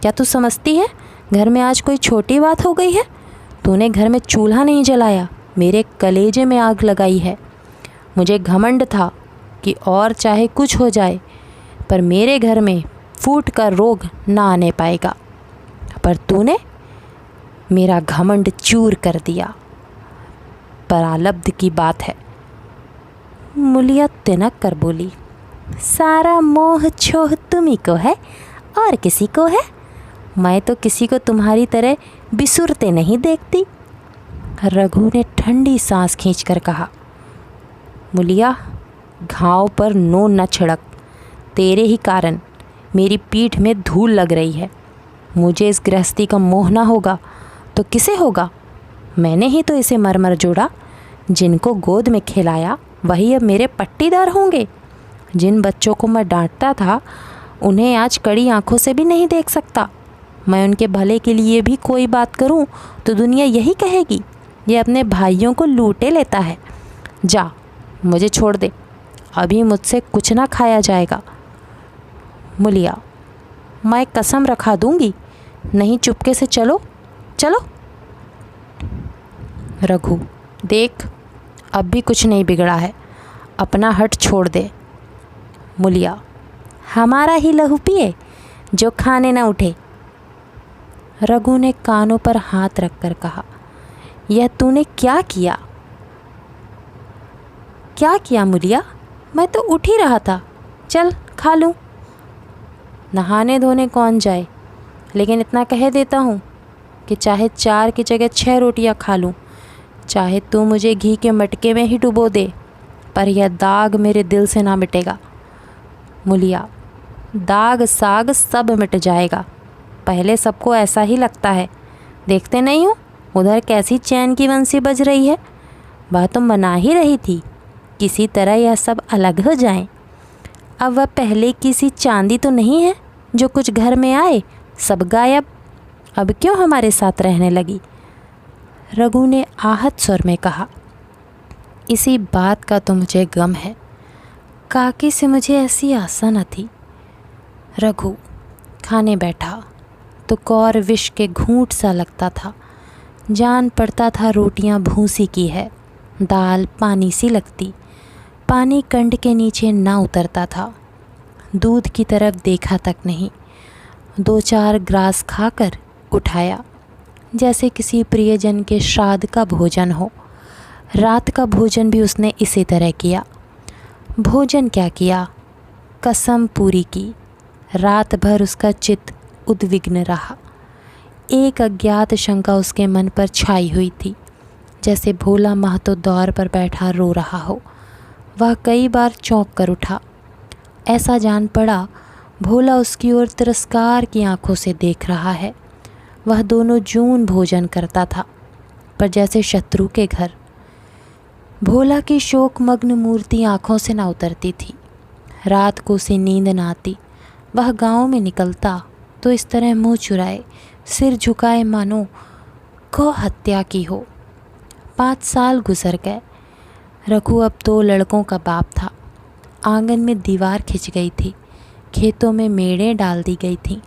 क्या तू समझती है घर में आज कोई छोटी बात हो गई है? तूने घर में चूल्हा नहीं जलाया, मेरे कलेजे में आग लगाई है। मुझे घमंड था कि और चाहे कुछ हो जाए पर मेरे घर में फूट का रोग ना आने पाएगा, पर तूने मेरा घमंड चूर कर दिया। परालब्ध की बात है। मुलिया तिनक कर बोली, सारा मोह छोह तुम्ही को है और किसी को है? मैं तो किसी को तुम्हारी तरह बिसुरते नहीं देखती। रघु ने ठंडी सांस खींचकर कहा, मुलिया घाव पर नून न छिड़क, तेरे ही कारण मेरी पीठ में धूल लग रही है। मुझे इस गृहस्थी का मोह ना होगा तो किसे होगा? मैंने ही तो इसे मर जोड़ा। जिनको गोद में खिलाया वही अब मेरे पट्टीदार होंगे। जिन बच्चों को मैं डांटता था उन्हें आज कड़ी आंखों से भी नहीं देख सकता। मैं उनके भले के लिए भी कोई बात करूं तो दुनिया यही कहेगी, ये अपने भाइयों को लूटे लेता है। जा, मुझे छोड़ दे, अभी मुझसे कुछ ना खाया जाएगा। मुलिया, मैं कसम रखा दूंगी, नहीं चुपके से चलो चलो। रघु, देख अब भी कुछ नहीं बिगड़ा है, अपना हट छोड़ दे। मुलिया, हमारा ही लहू पिए जो खाने ना उठे। रघु ने कानों पर हाथ रखकर कहा, यह तूने क्या किया? क्या किया मुलिया? मैं तो उठ ही रहा था, चल खा लूँ। नहाने धोने कौन जाए, लेकिन इतना कह देता हूँ कि चाहे 4 की जगह 6 रोटियाँ खा लूँ, चाहे तू मुझे घी के मटके में ही डुबो दे, पर यह दाग मेरे दिल से ना मिटेगा। मुलिया, दाग साग सब मिट जाएगा, पहले सबको ऐसा ही लगता है। देखते नहीं हो उधर कैसी चैन की बंसी बज रही है? वह तो मना ही रही थी किसी तरह यह सब अलग हो जाएं। अब वह पहले की सी चांदी तो नहीं है जो कुछ घर में आए सब गायब। अब क्यों हमारे साथ रहने लगी? रघु ने आहत स्वर में कहा, इसी बात का तो मुझे गम है, काकी से मुझे ऐसी आशा न थी। रघु खाने बैठा तो कौर विष के घूंट सा लगता था। जान पड़ता था रोटियां भूसी की है, दाल पानी सी लगती, पानी कंड के नीचे ना उतरता था। दूध की तरफ देखा तक नहीं, 2-4 ग्रास खाकर उठाया जैसे किसी प्रियजन के श्राद्ध का भोजन हो। रात का भोजन भी उसने इसी तरह किया। भोजन क्या किया, कसम पूरी की। रात भर उसका चित्त उद्विग्न रहा। एक अज्ञात शंका उसके मन पर छाई हुई थी, जैसे भोला महतो दौर पर बैठा रो रहा हो। वह कई बार चौंक कर उठा। ऐसा जान पड़ा भोला उसकी ओर तिरस्कार की आंखों से देख रहा है। वह दोनों जून भोजन करता था, पर जैसे शत्रु के घर। भोला की शोकमग्न मूर्ति आंखों से ना उतरती थी। रात को उसे नींद न आती। वह गांव में निकलता तो इस तरह मुंह चुराए, सिर झुकाए, मानो गौ हत्या की हो। 5 साल गुजर गए। रघु अब 2 लड़कों का बाप था। आंगन में दीवार खिंच गई थी, खेतों में मेड़ें डाल दी गई थीं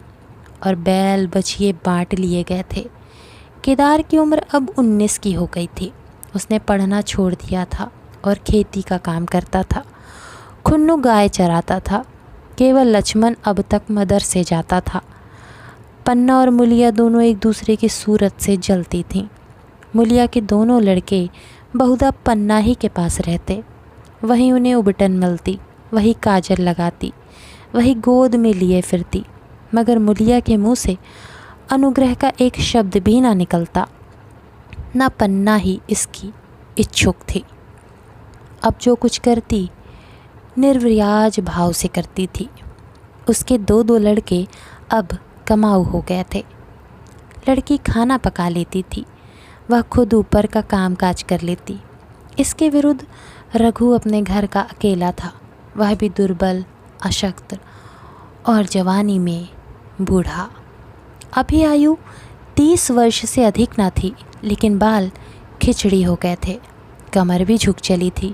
और बैल बछिए बांट लिए गए थे। केदार की उम्र अब 19 की हो गई थी। उसने पढ़ना छोड़ दिया था और खेती का काम करता था। खुन्नू गाय चराता था। केवल लक्ष्मण अब तक मदरसे जाता था। पन्ना और मुलिया दोनों एक दूसरे की सूरत से जलती थीं। मुलिया के दोनों लड़के बहुधा पन्ना ही के पास रहते। वही उन्हें उबटन मलती, वही काजल लगाती, वही गोद में लिए फिरती, मगर मुलिया के मुंह से अनुग्रह का एक शब्द भी ना निकलता। ना पन्ना ही इसकी इच्छुक थी। अब जो कुछ करती निर्व्याज भाव से करती थी। उसके 2 लड़के अब कमाऊ हो गए थे। लड़की खाना पका लेती थी, वह खुद ऊपर का कामकाज कर लेती। इसके विरुद्ध रघु अपने घर का अकेला था, वह भी दुर्बल, अशक्त और जवानी में बूढ़ा। अभी आयु 30 वर्ष से अधिक न थी, लेकिन बाल खिचड़ी हो गए थे, कमर भी झुक चली थी,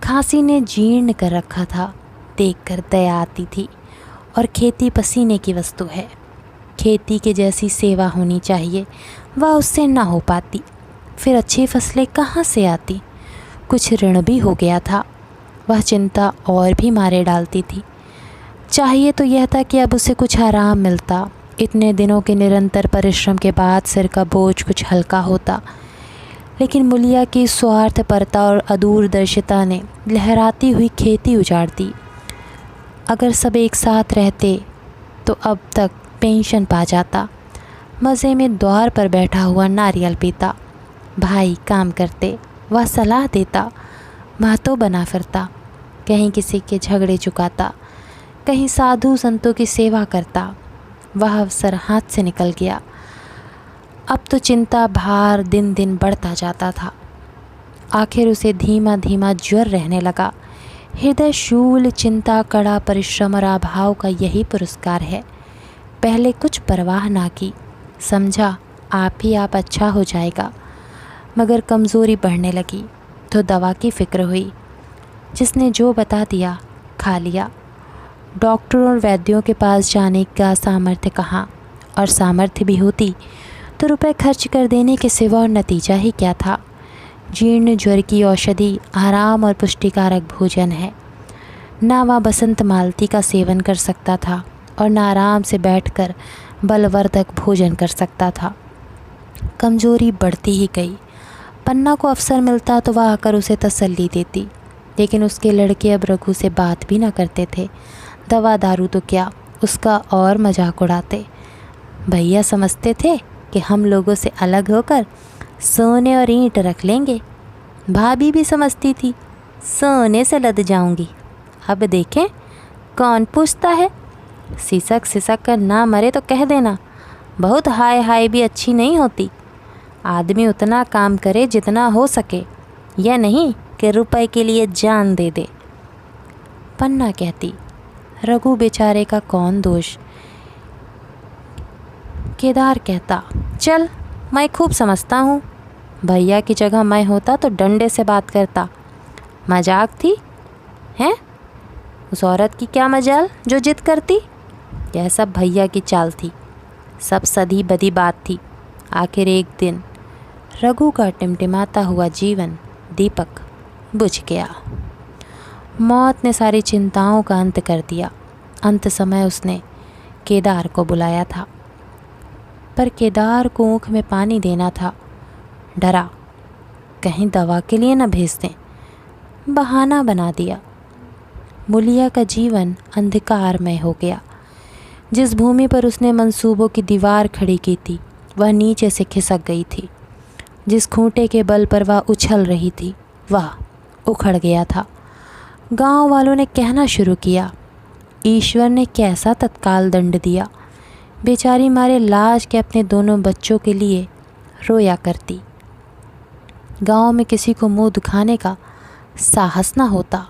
खांसी ने जीर्ण कर रखा था। देखकर दया आती थी। और खेती पसीने की वस्तु है, खेती के जैसी सेवा होनी चाहिए, वह उससे ना हो पाती। फिर अच्छी फसलें कहाँ से आती? कुछ ऋण भी हो गया था। वह चिंता और भी मारे डालती थी। चाहिए तो यह था कि अब उसे कुछ आराम मिलता। इतने दिनों के निरंतर परिश्रम के बाद सिर का बोझ कुछ हल्का होता, लेकिन मूलिया की स्वार्थपरता और अदूरदर्शिता ने लहराती हुई खेती उजाड़ दी। अगर सब एक साथ रहते तो अब तक पेंशन पा जाता। मज़े में द्वार पर बैठा हुआ नारियल पीता। भाई काम करते, वह सलाह देता। महतो बना फिरता, कहीं किसी के झगड़े चुकाता, कहीं साधु संतों की सेवा करता। वह अवसर हाथ से निकल गया। अब तो चिंता भार दिन दिन बढ़ता जाता था। आखिर उसे धीमा धीमा ज्वर रहने लगा। हृदय शूल, चिंता, कड़ा परिश्रम और अभाव का यही पुरस्कार है। पहले कुछ परवाह ना की, समझा आप ही आप अच्छा हो जाएगा। मगर कमज़ोरी बढ़ने लगी तो दवा की फ़िक्र हुई। जिसने जो बता दिया खा लिया। डॉक्टरों और वैद्यों के पास जाने का सामर्थ्य कहाँ, और सामर्थ्य भी होती तो रुपए खर्च कर देने के सिवा और नतीजा ही क्या था। जीर्ण ज्वर की औषधि आराम और पुष्टिकारक भोजन है। ना वह बसंत मालती का सेवन कर सकता था और ना आराम से बैठकर बलवर्धक भोजन कर सकता था। कमज़ोरी बढ़ती ही गई। पन्ना को अवसर मिलता तो वह आकर उसे तसल्ली देती, लेकिन उसके लड़के अब रघु से बात भी ना करते थे। दवा दारू तो क्या, उसका और मजाक उड़ाते। भैया समझते थे कि हम लोगों से अलग होकर सोने और ईंट रख लेंगे। भाभी भी समझती थी सोने से लद जाऊंगी। अब देखें कौन पूछता है। सिसक सिसक कर ना मरे तो कह देना। बहुत हाय हाय भी अच्छी नहीं होती। आदमी उतना काम करे जितना हो सके, यह नहीं कि रुपए के लिए जान दे दे। पन्ना कहती, रघु बेचारे का कौन दोष। केदार कहता, चल मैं खूब समझता हूँ। भैया की जगह मैं होता तो डंडे से बात करता। मजाक थी हैं? उस औरत की क्या मजाल जो जिद करती। यह सब भैया की चाल थी, सब सधी बदी बात थी। आखिर एक दिन रघु का टिमटिमाता हुआ जीवन दीपक बुझ गया। मौत ने सारी चिंताओं का अंत कर दिया। अंत समय उसने केदार को बुलाया था, पर केदार को ऊँख में पानी देना था। डरा कहीं दवा के लिए न भेज दें, बहाना बना दिया। मूलिया का जीवन अंधकारमय हो गया। जिस भूमि पर उसने मंसूबों की दीवार खड़ी की थी वह नीचे से खिसक गई थी। जिस खूंटे के बल पर वह उछल रही थी वह उखड़ गया था। गांव वालों ने कहना शुरू किया, ईश्वर ने कैसा तत्काल दंड दिया। बेचारी मारे लाज के अपने दोनों बच्चों के लिए रोया करती। गांव में किसी को मुंह दिखाने का साहस न होता।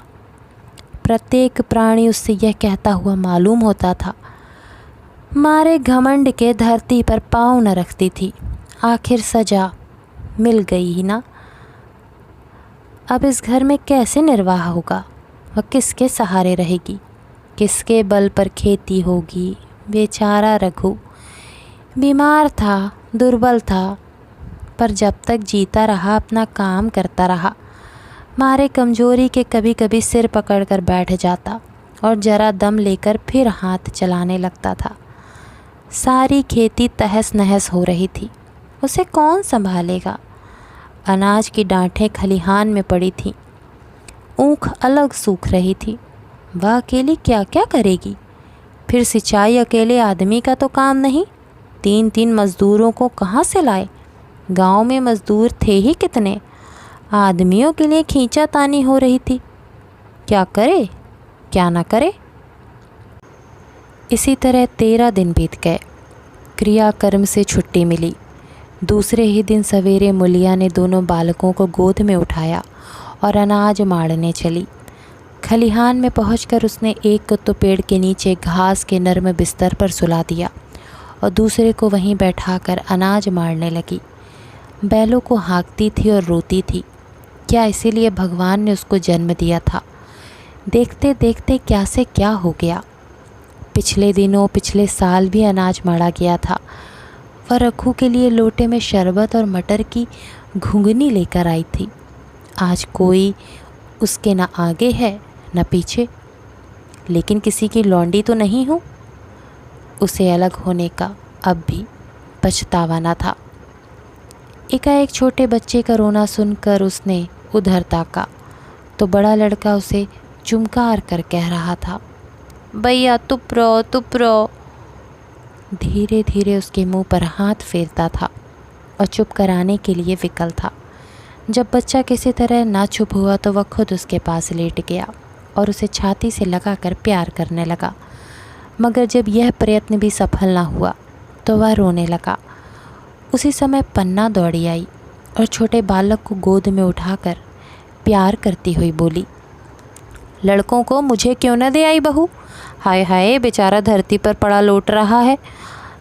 प्रत्येक प्राणी उससे यह कहता हुआ मालूम होता था, मारे घमंड के धरती पर पाँव न रखती थी। आखिर सजा मिल गई ही ना। अब इस घर में कैसे निर्वाह होगा? वह किसके सहारे रहेगी? किसके बल पर खेती होगी? बेचारा रघु बीमार था, दुर्बल था, पर जब तक जीता रहा अपना काम करता रहा। मारे कमजोरी के कभी कभी सिर पकड़कर बैठ जाता और जरा दम लेकर फिर हाथ चलाने लगता था। सारी खेती तहस नहस हो रही थी, उसे कौन संभालेगा? अनाज की डांठें खलिहान में पड़ी थीं, ऊख अलग सूख रही थी। वह अकेली क्या क्या करेगी? फिर सिंचाई अकेले आदमी का तो काम नहीं, 3-3 मज़दूरों को कहाँ से लाए? गांव में मज़दूर थे ही कितने, आदमियों के लिए खींचातानी हो रही थी। क्या करे क्या ना करे। इसी तरह 13 दिन बीत गए। क्रियाकर्म से छुट्टी मिली। दूसरे ही दिन सवेरे मुलिया ने दोनों बालकों को गोद में उठाया और अनाज माड़ने चली। खलिहान में पहुंचकर उसने एक को तो पेड़ के नीचे घास के नर्म बिस्तर पर सुला दिया और दूसरे को वहीं बैठाकर अनाज मारने लगी। बैलों को हाँकती थी और रोती थी। क्या इसीलिए भगवान ने उसको जन्म दिया था? देखते देखते क्या से क्या हो गया। पिछले साल भी अनाज मारा गया था। वह रघु के लिए लोटे में शरबत और मटर की घुंघनी लेकर आई थी। आज कोई उसके न आगे है न पीछे, लेकिन किसी की लौंडी तो नहीं हूँ। उसे अलग होने का अब भी पछतावा न था। एकाएक छोटे बच्चे का रोना सुनकर उसने उधर ताका तो बड़ा लड़का उसे चुमकार कर कह रहा था, भैया चुप रहो चुप रहो। धीरे धीरे उसके मुंह पर हाथ फेरता था और चुप कराने के लिए विकल था। जब बच्चा किसी तरह ना चुप हुआ तो वह खुद उसके पास लेट गया और उसे छाती से लगाकर प्यार करने लगा। मगर जब यह प्रयत्न भी सफल ना हुआ तो वह रोने लगा। उसी समय पन्ना दौड़ी आई और छोटे बालक को गोद में उठाकर प्यार करती हुई बोली, लड़कों को मुझे क्यों न दे आई बहू? हाय हाय, बेचारा धरती पर पड़ा लौट रहा है।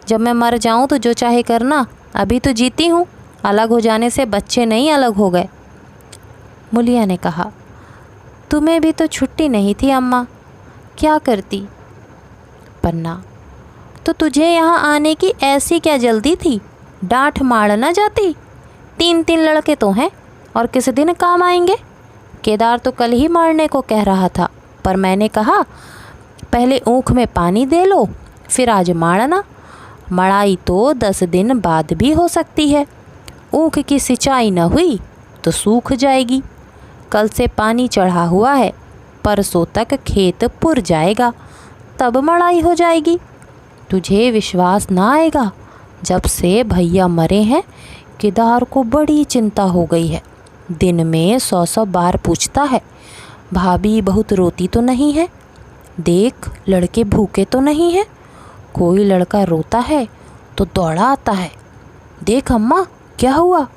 जब मैं मर जाऊं तो जो चाहे करना, अभी तो जीती हूँ। अलग हो जाने से बच्चे नहीं अलग हो गए। मुलिया ने कहा, तुम्हें भी तो छुट्टी नहीं थी अम्मा, क्या करती? पन्ना, तो तुझे यहाँ आने की ऐसी क्या जल्दी थी? डांठ मार ना जाती। 3 लड़के तो हैं और किस दिन काम आएंगे? केदार तो कल ही मारने को कह रहा था, पर मैंने कहा पहले ऊख में पानी दे लो, फिर आज मारना। मड़ाई तो 10 दिन बाद भी हो सकती है। ऊख की सिंचाई न हुई तो सूख जाएगी। कल से पानी चढ़ा हुआ है, परसों तक खेत पुर जाएगा, तब मड़ाई हो जाएगी। तुझे विश्वास ना आएगा, जब से भैया मरे हैं केदार को बड़ी चिंता हो गई है। दिन में 100 बार पूछता है, भाभी बहुत रोती तो नहीं है? देख लड़के भूखे तो नहीं हैं? कोई लड़का रोता है तो दौड़ा आता है, देख अम्मा क्या हुआ,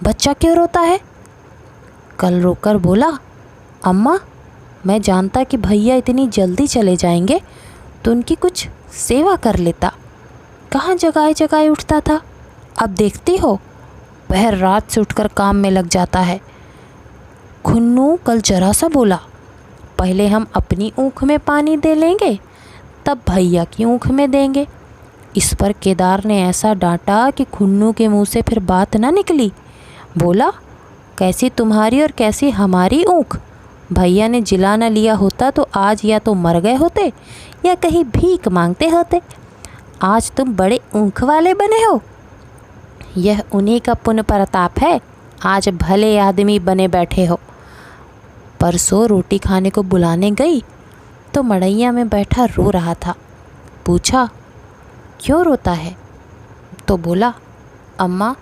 बच्चा क्यों रोता है? कल रोकर बोला, अम्मा मैं जानता कि भैया इतनी जल्दी चले जाएंगे तो उनकी कुछ सेवा कर लेता। कहाँ जगाए जगाए उठता था, अब देखती हो वह रात से उठकर काम में लग जाता है। खुन्नू कल जरा सा बोला, पहले हम अपनी ऊँख में पानी दे लेंगे, तब भैया की ऊँख में देंगे। इस पर केदार ने ऐसा डांटा कि खुन्नू के मुंह से फिर बात ना निकली। बोला, कैसी तुम्हारी और कैसी हमारी ऊँख? भैया ने जिला न लिया होता तो आज या तो मर गए होते या कहीं भीख मांगते होते। आज तुम बड़े ऊँख वाले बने हो। यह उन्हीं का पुण्य प्रताप है, आज भले आदमी बने बैठे हो। परसों रोटी खाने को बुलाने गई तो मड़ैया में बैठा रो रहा था। पूछा, क्यों रोता है? तो बोला, अम्मा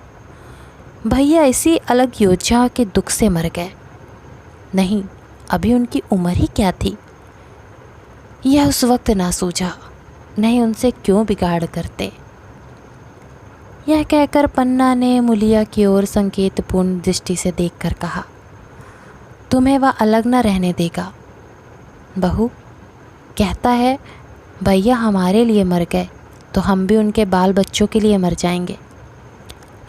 भैया इसी अलग योजना के दुख से मर गए। नहीं, अभी उनकी उम्र ही क्या थी, यह उस वक्त ना सूझा। नहीं उनसे क्यों बिगाड़ करते। यह कहकर पन्ना ने मुलिया की ओर संकेतपूर्ण दृष्टि से देखकर कहा, तुम्हें वह अलग न रहने देगा। बहू कहता है भैया हमारे लिए मर गए तो हम भी उनके बाल बच्चों के लिए मर जाएंगे।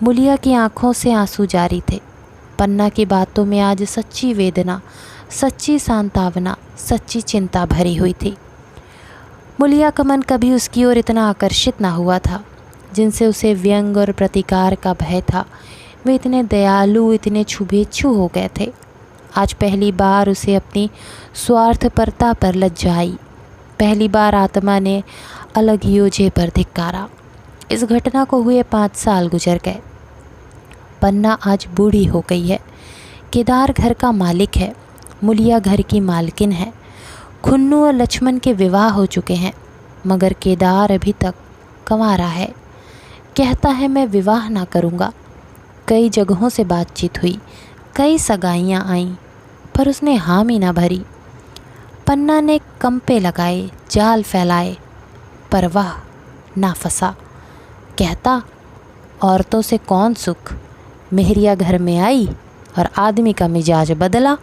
मुलिया की आंखों से आंसू जारी थे। पन्ना की बातों में आज सच्ची वेदना, सच्ची सांत्वना, सच्ची चिंता भरी हुई थी। मुलिया का मन कभी उसकी ओर इतना आकर्षित ना हुआ था। जिनसे उसे व्यंग और प्रतिकार का भय था, वे इतने दयालु, इतने शुभेच्छु हो गए थे। आज पहली बार उसे अपनी स्वार्थपरता पर लज्जा आई। पहली बार आत्मा ने अलग योजे पर धिक्कारा। इस घटना को हुए 5 साल गुजर गए। पन्ना आज बूढ़ी हो गई है। केदार घर का मालिक है, मुलिया घर की मालकिन है। खुन्नू और लक्ष्मण के विवाह हो चुके हैं, मगर केदार अभी तक कंवारा है। कहता है मैं विवाह ना करूँगा। कई जगहों से बातचीत हुई, कई सगाइयाँ आईं, पर उसने हामी ना भरी। पन्ना ने कंपे लगाए, जाल फैलाए, पर वह ना फंसा। कहता औरतों से कौन सुख। मेहरिया घर में आई और आदमी का मिजाज बदला।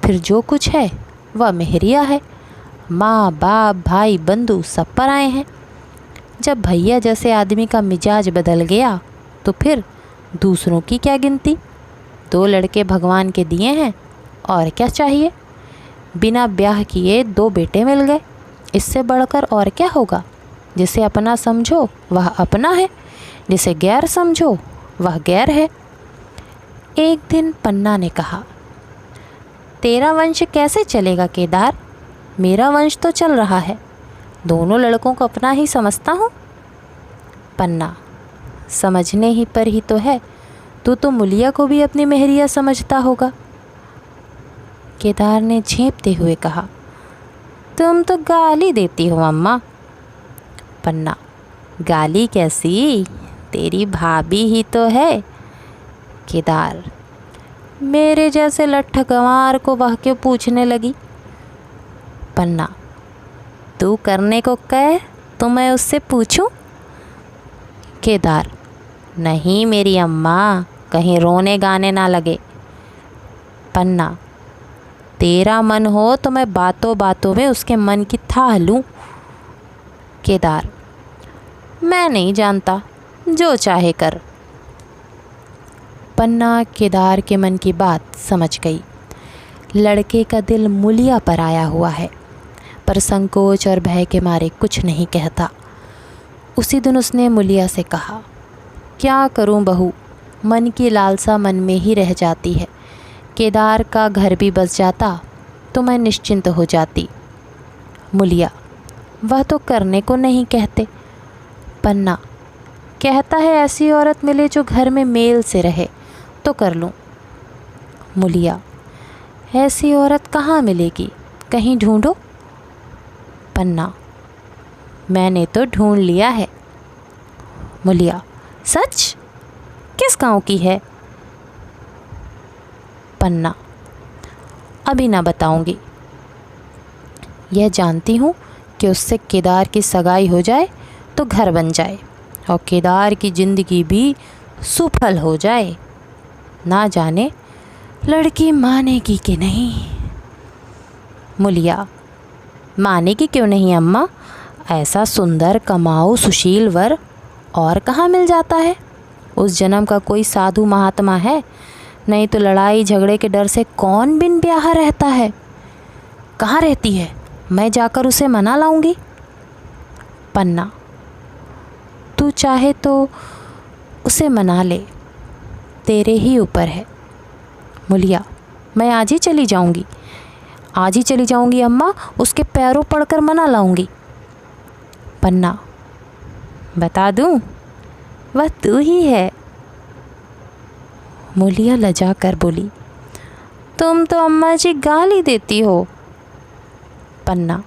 फिर जो कुछ है वह मेहरिया है। माँ बाप भाई बंधु सब पर आए हैं। जब भैया जैसे आदमी का मिजाज बदल गया तो फिर दूसरों की क्या गिनती। 2 लड़के भगवान के दिए हैं, और क्या चाहिए। बिना ब्याह किए 2 बेटे मिल गए, इससे बढ़कर और क्या होगा। जिसे अपना समझो वह अपना है, जिसे गैर समझो वह गैर है। एक दिन पन्ना ने कहा, तेरा वंश कैसे चलेगा केदार। मेरा वंश तो चल रहा है, दोनों लड़कों को अपना ही समझता हूँ। पन्ना, समझने ही पर ही तो है, तू तो मुलिया को भी अपनी मेहरिया समझता होगा। केदार ने झेंपते हुए कहा, तुम तो गाली देती हो अम्मा। पन्ना, गाली कैसी, तेरी भाभी ही तो है। केदार, मेरे जैसे लट्ठ गंवार को वह क्यों पूछने लगी। पन्ना, तू करने को कहे तो मैं उससे पूछूं। केदार, नहीं मेरी अम्मा, कहीं रोने गाने ना लगे। पन्ना, तेरा मन हो तो मैं बातों बातों में उसके मन की थाह लूं। केदार, मैं नहीं जानता, जो चाहे कर। पन्ना केदार के मन की बात समझ गई। लड़के का दिल मुलिया पर आया हुआ है, पर संकोच और भय के मारे कुछ नहीं कहता। उसी दिन उसने मुलिया से कहा, क्या करूं बहू, मन की लालसा मन में ही रह जाती है। केदार का घर भी बस जाता तो मैं निश्चिंत हो जाती। मुलिया, वह तो करने को नहीं कहते। पन्ना, कहता है ऐसी औरत मिले जो घर में मेल से रहे तो कर लूं। मुलिया, ऐसी औरत कहाँ मिलेगी, कहीं ढूंढो। पन्ना, मैंने तो ढूंढ लिया है। मुलिया, सच, किस गांव की है। पन्ना, अभी ना बताऊंगी। यह जानती हूँ कि उससे केदार की सगाई हो जाए तो घर बन जाए और केदार की ज़िंदगी भी सुफल हो जाए। ना जाने लड़की मानेगी कि नहीं। मुलिया, मानेगी क्यों नहीं अम्मा, ऐसा सुंदर कमाऊ सुशील वर और कहाँ मिल जाता है। उस जन्म का कोई साधु महात्मा है, नहीं तो लड़ाई झगड़े के डर से कौन बिन ब्याह रहता है। कहाँ रहती है, मैं जाकर उसे मना लाऊंगी। पन्ना, तू चाहे तो उसे मना ले, तेरे ही ऊपर है। मुलिया, मैं आज ही चली जाऊंगी, आज ही चली जाऊंगी अम्मा, उसके पैरों पड़कर मना लाऊंगी। पन्ना, बता दूं, वह तू ही है। मुलिया लजा कर बोली, तुम तो अम्मा जी गाली देती हो। पन्ना,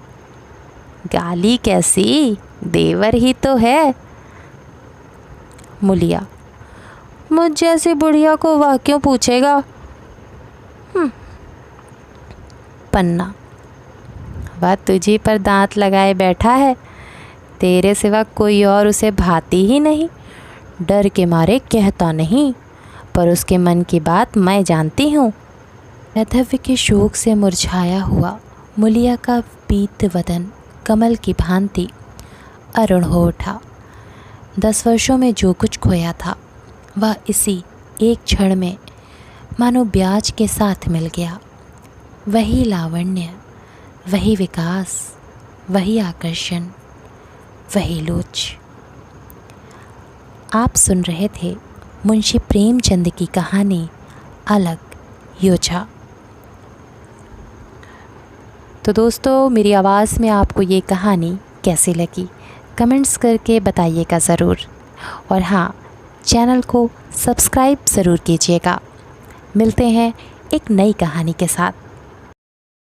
गाली कैसी, देवर ही तो है। मुलिया, मुझ जैसी बुढ़िया को वह क्यों पूछेगा। पन्ना, वह तुझी पर दांत लगाए बैठा है, तेरे सिवा कोई और उसे भाती ही नहीं। डर के मारे कहता नहीं, पर उसके मन की बात मैं जानती हूँ। वैधव्य के शोक से मुरझाया हुआ मुलिया का पीत वदन कमल की भांति अरुण हो उठा। 10 वर्षों में जो कुछ खोया था वह इसी एक क्षण में मानो ब्याज के साथ मिल गया। वही लावण्य, वही विकास, वही आकर्षण, वही लोच। आप सुन रहे थे मुंशी प्रेमचंद की कहानी अलग योझा। तो दोस्तों, मेरी आवाज़ में आपको ये कहानी कैसी लगी कमेंट्स करके बताइएगा ज़रूर। और हाँ, चैनल को सब्सक्राइब ज़रूर कीजिएगा। मिलते हैं एक नई कहानी के साथ।